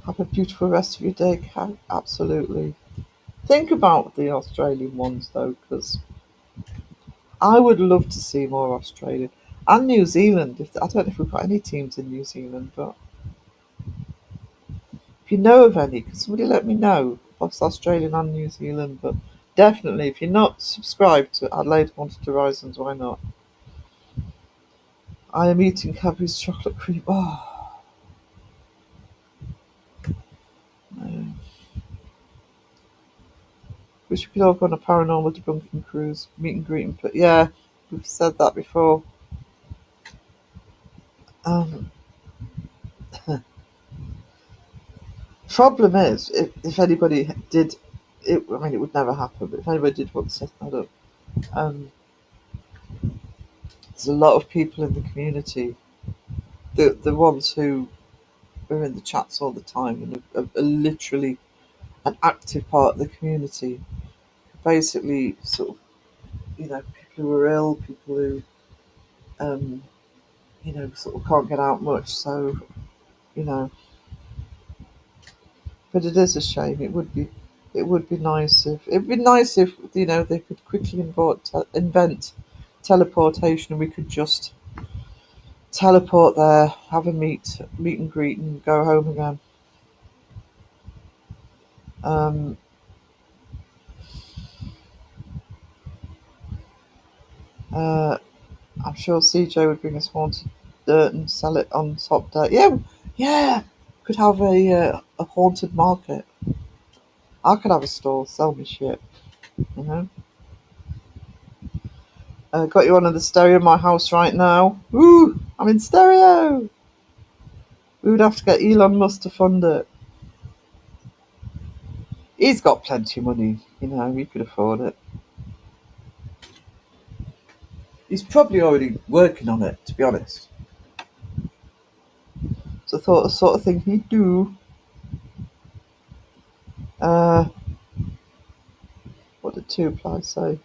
Have a beautiful rest of your day, Cag. Absolutely. Think about the Australian ones though, because I would love to see more Australian and New Zealand. I don't know if we've got any teams in New Zealand, but if you know of any, can somebody let me know? Both Australian and New Zealand, but definitely if you're not subscribed to Adelaide Haunted Horizons, why not? I am eating Cadbury's chocolate cream. Oh, no. Wish we could all go on a paranormal debunking cruise, meet and greet, but yeah, we've said that before. Problem is, if anybody did, it would never happen, but if anybody did want to set that up, there's a lot of people in the community, the ones who are in the chats all the time and are literally an active part of the community. Basically, sort of, people who are ill, people who, sort of can't get out much. So, but it is a shame. It would be nice if they could quickly invent teleportation and we could just teleport there, have a meet and greet, and go home again. I'm sure CJ would bring us haunted dirt and sell it on top day. Yeah. Could have a haunted market. I could have a store, sell me shit. Got you on the stereo in my house right now. Woo! I'm in stereo. We would have to get Elon Musk to fund it. He's got plenty of money, he could afford it. He's probably already working on it, to be honest. So I thought the sort of thing he'd do. What did 2ply say?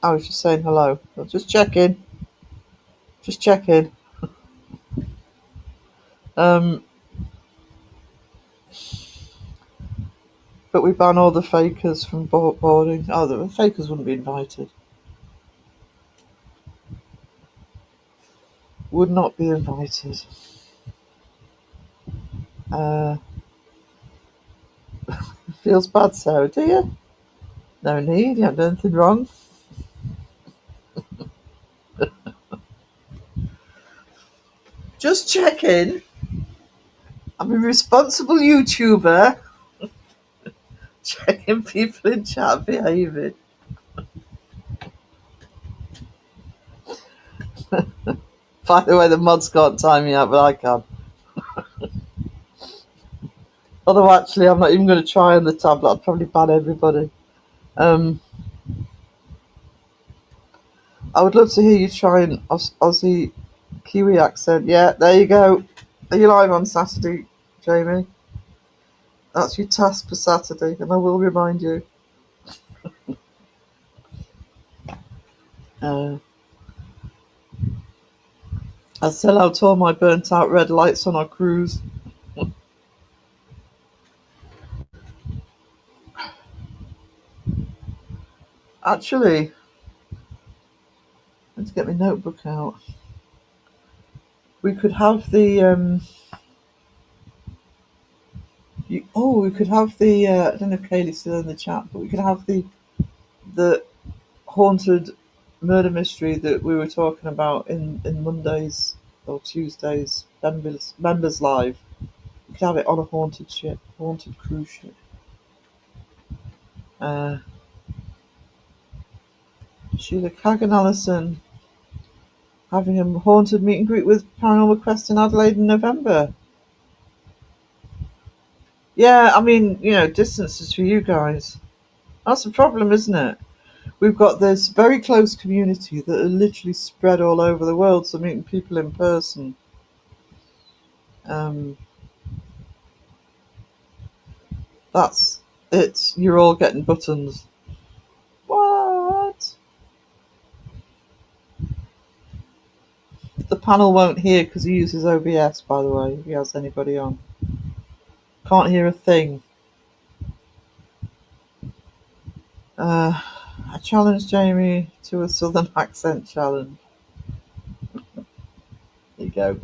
I was just saying hello. I was just checking. But we ban all the fakers from boarding. Oh, the fakers wouldn't be invited. Would not be invited. Feels bad, Sarah, do you? No need, you haven't done anything wrong. Just checking. I'm a responsible YouTuber. Checking people in chat behaving. By the way, the mods can't time me out, but I can. Although actually, I'm not even going to try on the tablet. I'd probably ban everybody. I would love to hear you try an Aussie Kiwi accent. Yeah, there you go. Are you live on Saturday, Jamie? That's your task for Saturday, and I will remind you. I sell out all my burnt out red lights on our cruise. Actually, let's get my notebook out. We could have the we could have the. I don't know if Kaylee's still in the chat, but we could have the haunted murder mystery that we were talking about in Mondays or Tuesdays members live. We could have it on a haunted cruise ship. Sheila Kagan Allison having a haunted meet and greet with Paranormal Quest in Adelaide in November. Yeah, I mean, distances for you guys. That's the problem, isn't it? We've got this very close community that are literally spread all over the world, so meeting people in person. That's it. You're all getting buttons. What? The panel won't hear because he uses OBS, by the way, if he has anybody on. Can't hear a thing. I challenged Jamie to a southern accent challenge. There you go.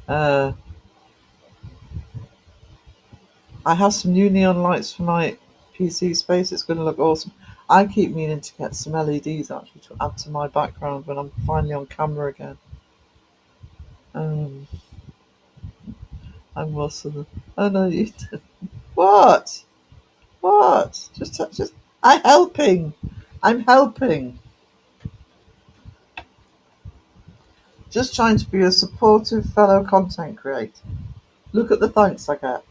I have some new neon lights for my PC space. It's going to look awesome. I keep meaning to get some LEDs actually to add to my background when I'm finally on camera again. I'm Wilson. Oh no, you. What? What? Just. I'm helping. I'm helping. Just trying to be a supportive fellow content creator. Look at the thanks I get.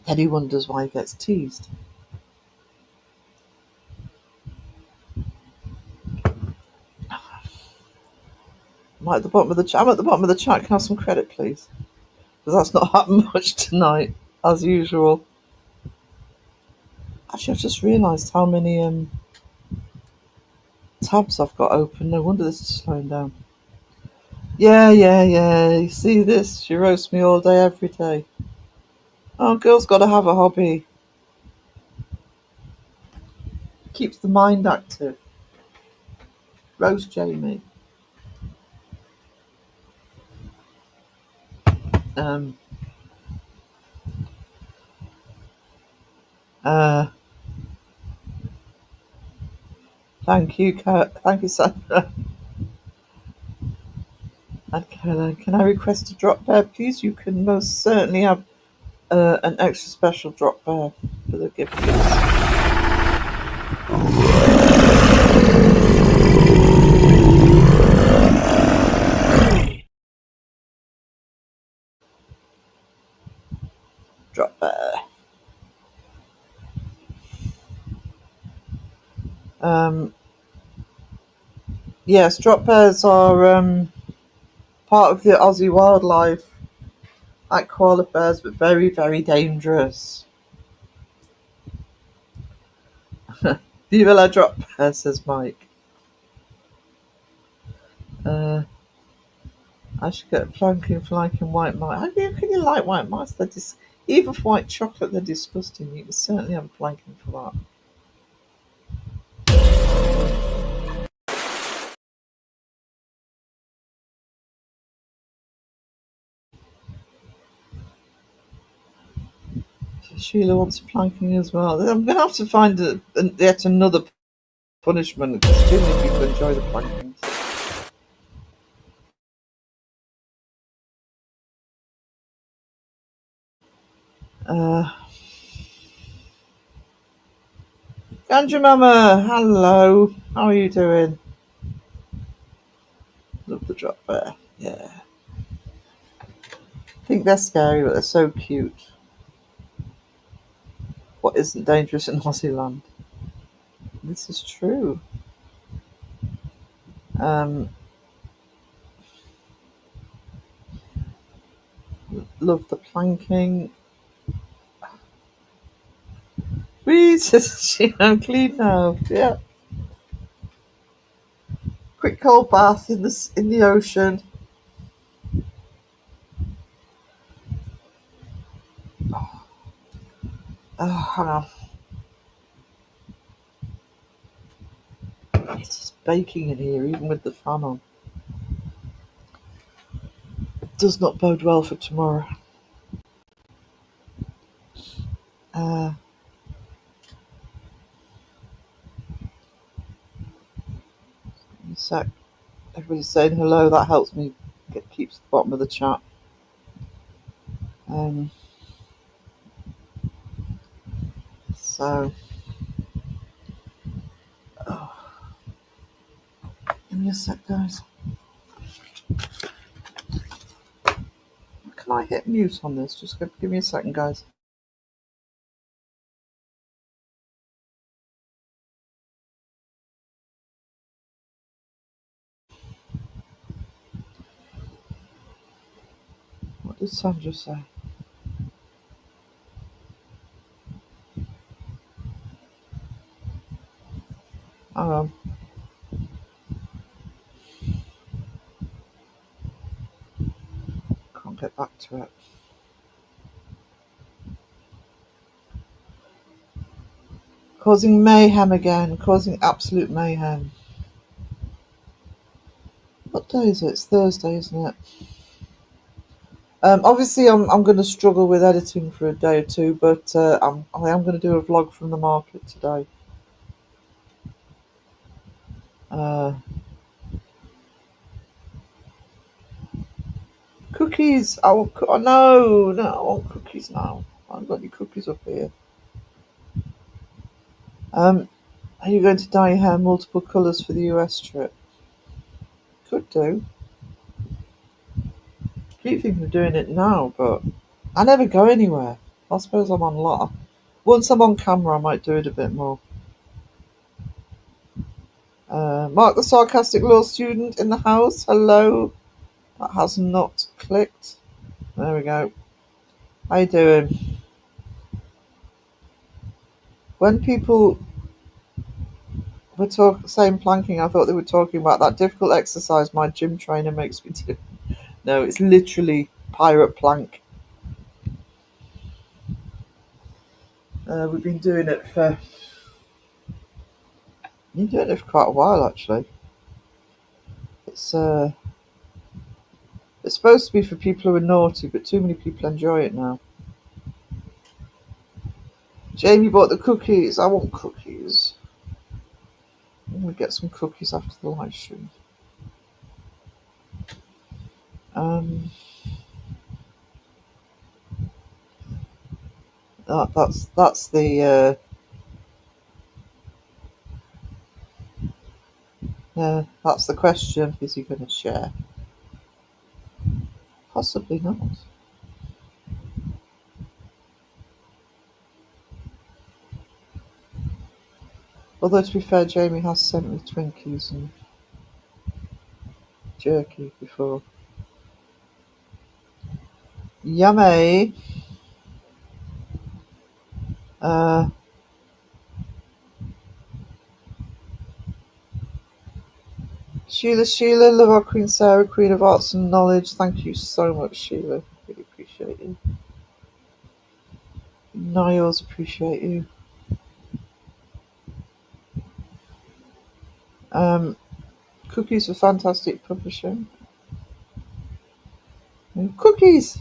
Eddie wonders why he gets teased. I'm at the bottom of the chat. I'm at the bottom of the chat. Can I have some credit, please? Because that's not happened much tonight, as usual. Actually, I've just realised how many tabs I've got open. No wonder this is slowing down. Yeah. You see this? She roasts me all day, every day. Oh, girl's got to have a hobby. Keeps the mind active. Roast Jamie. Thank you, Sandra. And Caroline, can I request a drop bear, please? You can most certainly have an extra special drop bear for the gift. Drop bear. Yes, drop bears are part of the Aussie wildlife, like koala bears, but very, very dangerous. Viva la drop bear, says Mike. I should get a planking for liking white mice. How can you like white mice? Even for white chocolate, they're disgusting. You can certainly have a planking for that. Sheila wants a planking as well. I'm going to have to find yet another punishment because too many people enjoy the plankings. Ganja Mama, hello. How are you doing? Love the drop bear. Yeah. I think they're scary, but they're so cute. What isn't dangerous in Aussie land? This is true. Love the planking. I'm clean now. Yeah. Quick cold bath in the ocean. Oh, hang on. It's baking in here, even with the fan on. It does not bode well for tomorrow. A sec. Everybody's saying hello. That helps me keeps the bottom of the chat. So, give me a sec, guys. Can I hit mute on this? Just give me a second, guys. What did Sandra say? Hang on. Can't get back to it. Causing mayhem again. Causing absolute mayhem. What day is it? It's Thursday, isn't it? Obviously, I'm going to struggle with editing for a day or two, but I am going to do a vlog from the market today. Cookies. I want. No, I want cookies now. I haven't got any cookies up here. Are you going to dye your hair multiple colours for the US trip? Could do. Keep thinking of doing it now, but I never go anywhere. I suppose I'm on lot. Once I'm on camera, I might do it a bit more. Mark the sarcastic law student in the house. Hello. That has not clicked. There we go. How you doing? When people were saying planking, I thought they were talking about that difficult exercise my gym trainer makes me do. No, it's literally pirate plank. We've been doing it for quite a while, actually. It's supposed to be for people who are naughty, but too many people enjoy it now. Jamie bought the cookies. I want cookies. I'm going to get some cookies after the live stream. That's the that's the question. Is he going to share? Possibly not. Although, to be fair, Jamie has sent me Twinkies and jerky before. Yummy. Sheila, love our Queen Sarah, Queen of Arts and Knowledge. Thank you so much, Sheila. Really appreciate you. Niles, appreciate you. Cookies for fantastic publishing. Cookies!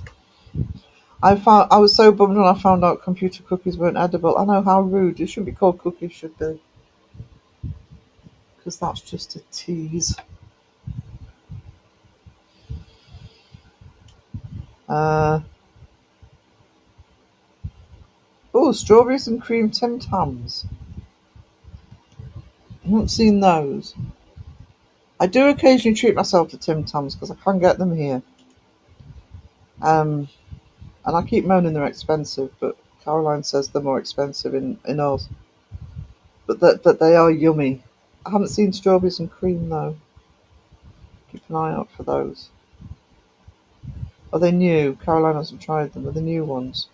I was so bummed when I found out computer cookies weren't edible. I know, how rude. It shouldn't be called cookies, should they? Because that's just a tease. Oh, strawberries and cream Tim Tams. haven't seen those. I do occasionally treat myself to Tim Tams because I can't get them here. And I keep moaning they're expensive, but Caroline says they're more expensive in Oz. But they are yummy. I haven't seen strawberries and cream though. Keep an eye out for those. Are they new? Caroline hasn't tried them. Are they new ones?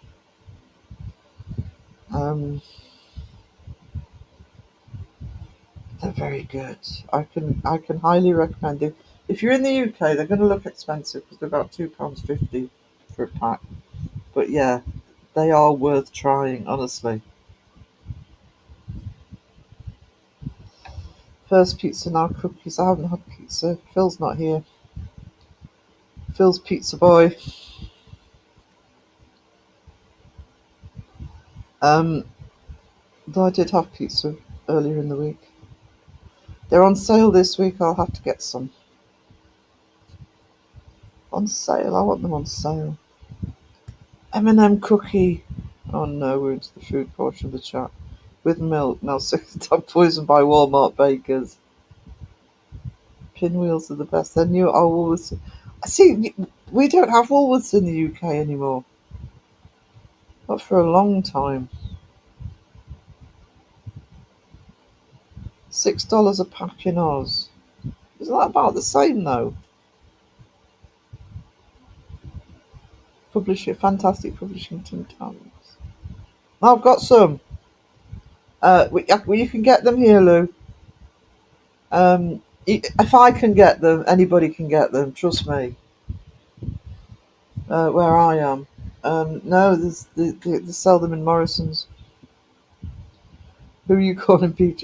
They're very good. I can highly recommend it. If you're in the UK, they're going to look expensive because they're about £2.50 for a pack. But yeah, they are worth trying, honestly. First pizza, now cookies. I haven't had pizza. Phil's not here. Phil's pizza boy. Though I did have pizza earlier in the week. They're on sale this week. I'll have to get some. On sale. I want them on sale. M&M cookie. Oh no, we're into the food portion of the chat. With milk. Now 6 poisoned by Walmart bakers. Pinwheels are the best. They're new. Oh, Woolworths. See, we don't have Woolworths in the UK anymore. Not for a long time. $6 a pack in Oz. Isn't that about the same though? Fantastic publishing Tim Tams. I've got some. You can get them here, Lou. If I can get them, anybody can get them. Trust me. Where I am, no, they sell them in Morrison's. Who are you calling beef?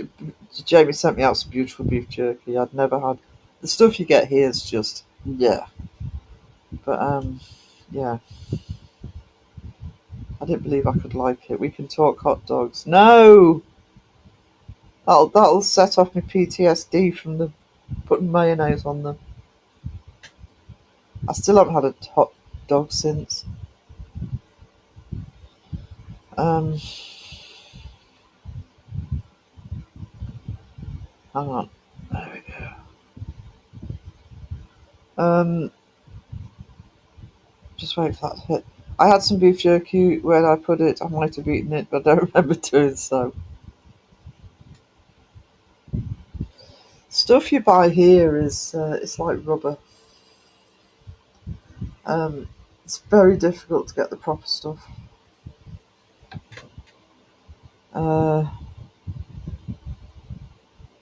Jamie sent me out some beautiful beef jerky. I'd never had the stuff you get here. Is just yeah, but yeah. I didn't believe I could like it. We can talk hot dogs. No, that'll set off my PTSD from the putting mayonnaise on them. I still haven't had a hot dog since. Hang on. There we go. Just wait for that to hit. I had some beef jerky. Where I put it, I might have eaten it, but I don't remember doing so. Stuff you buy here is it's like rubber. It's very difficult to get the proper stuff. Don't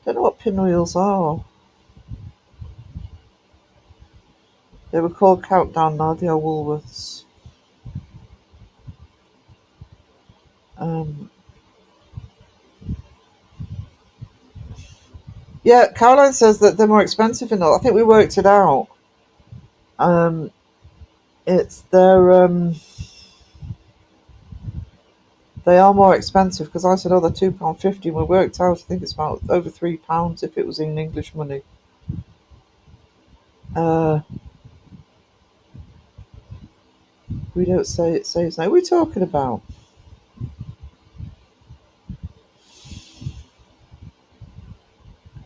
know what pinwheels are. They were called Countdown, now they are Woolworths. Yeah, Caroline says that they're more expensive in all. I think we worked it out. It's they are more expensive because I said, oh, they're £2.50. We worked out, I think it's about over £3 if it was in English money. We don't say it saves now. What are we talking about?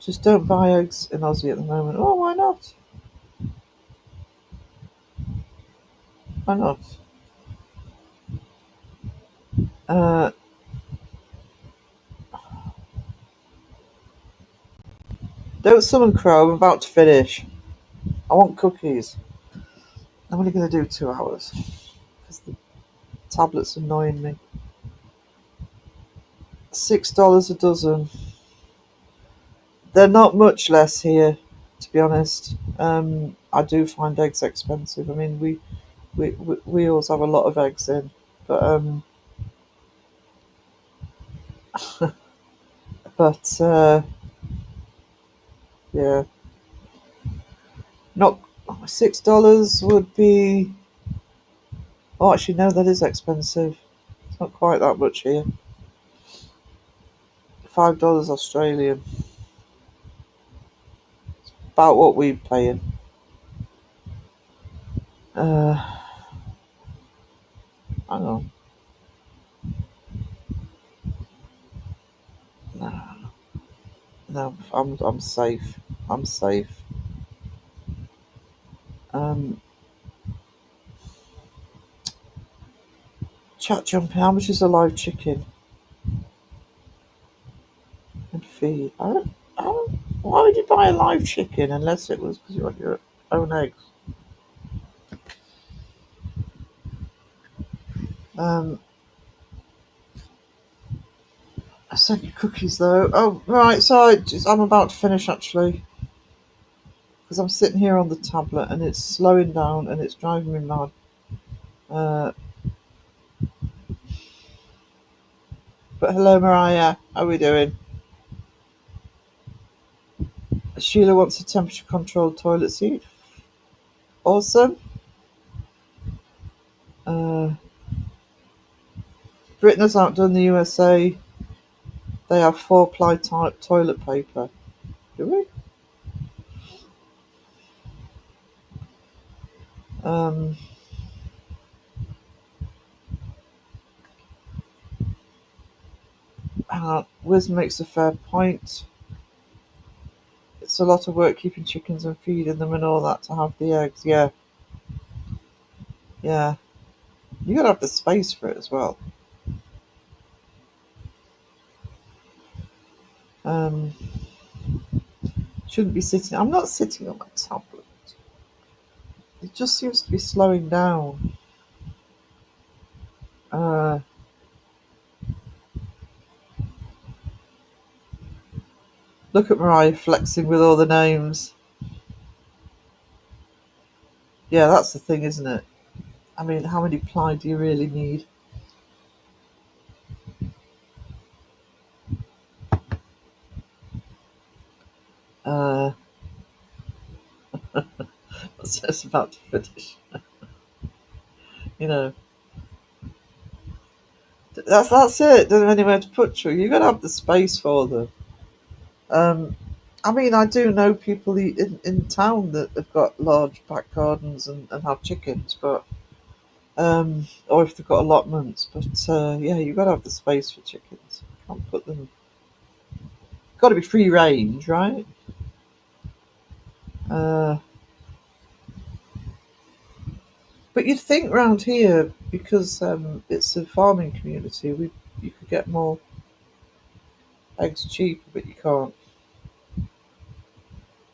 Just don't buy eggs in Aussie at the moment. Oh, why not? Why not? Don't summon Crow. I'm about to finish. I want cookies. I'm only going to do 2 hours because the tablet's annoying me. $6 a dozen. They're not much less here, to be honest. I do find eggs expensive. I mean, we always have a lot of eggs in, but yeah, not $6 would be. Oh, actually, no, that is expensive. It's not quite that much here. $5 Australian. It's about what we're paying. Hang on. No, I'm safe. I'm safe. Chat jumping. How much is a live chicken and feed? I don't, why would you buy a live chicken unless it was because you want your own eggs? I sent you cookies though. Oh, right. So I'm about to finish actually because I'm sitting here on the tablet and it's slowing down and it's driving me mad. But hello, Mariah. How are we doing? Sheila wants a temperature controlled toilet seat. Awesome. Britain has outdone the USA. They have 4-ply type toilet paper. Do we? Wiz makes a fair point. It's a lot of work keeping chickens and feeding them and all that to have the eggs. Yeah. Yeah. You gotta have the space for it as well. Shouldn't be sitting. I'm not sitting on my tablet. It just seems to be slowing down. Look at Mariah flexing with all the names. Yeah, that's the thing, isn't it? I mean, how many ply do you really need? It's about to finish. You know, that's it. Don't have anywhere to put you. You got to have the space for them. I mean, I do know people in town that have got large back gardens and have chickens, but or if they've got allotments. But yeah, you got to have the space for chickens. You can't put them. Got to be free range, right? But you'd think round here, because it's a farming community, you could get more eggs cheaper, but you can't.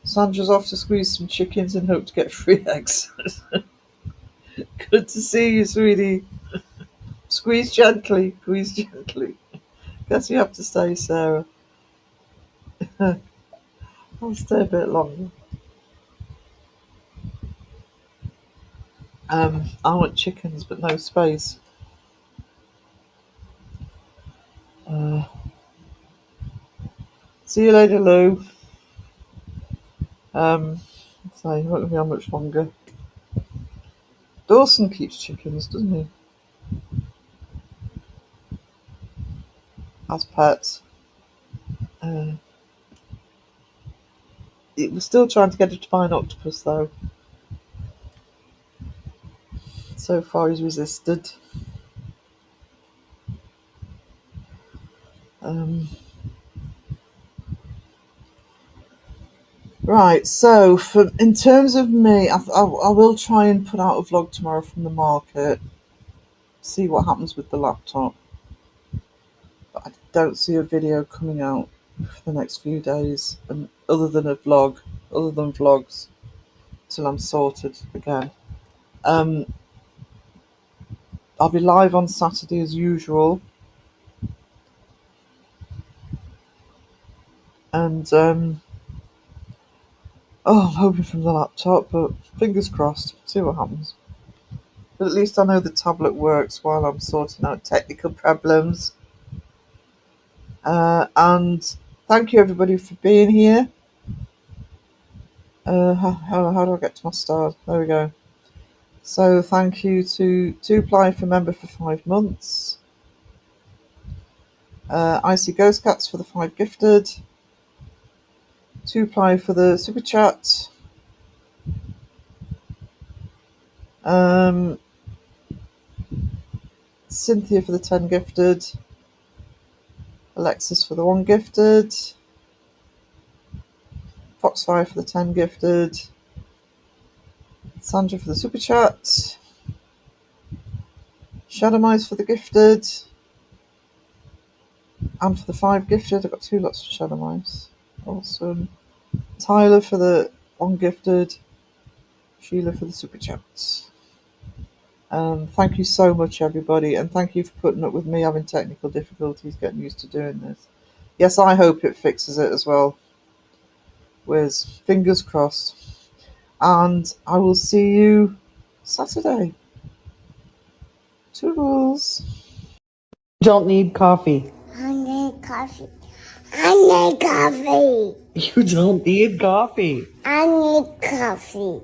Sandra's off to squeeze some chickens and hope to get free eggs. Good to see you, sweetie. Squeeze gently, squeeze gently. Guess you have to stay, Sarah. I'll stay a bit longer. I want chickens, but no space. See you later, Lou. So you won't be on much longer. Dawson keeps chickens, doesn't he? As pets. We're still trying to get her to buy an octopus, though. So far, he's resisted. Right, so in terms of me, I will try and put out a vlog tomorrow from the market. See what happens with the laptop. But I don't see a video coming out for the next few days, and other than vlogs, till I'm sorted again. I'll be live on Saturday as usual, and I'm hoping from the laptop, but fingers crossed. See what happens. But at least I know the tablet works while I'm sorting out technical problems. And thank you everybody for being here. How do I get to my stars? There we go. So thank you to 2ply for member for 5 months. Icy Ghost Cats for the 5 gifted. 2ply for the super chat. Cynthia for the 10 gifted. Alexis for the 1 gifted. Foxfire for the 10 gifted. Sandra for the super chat. Shadow Mice for the gifted. And for the 5 gifted. I've got 2 lots of Shadow Mice. Awesome. Tyler for the 1 gifted. Sheila for the super chat. Thank you so much, everybody, and thank you for putting up with me having technical difficulties getting used to doing this. Yes, I hope it fixes it as well. With fingers crossed. And I will see you Saturday. Toodles. Don't need coffee. I need coffee. I need coffee. You don't need coffee. I need coffee.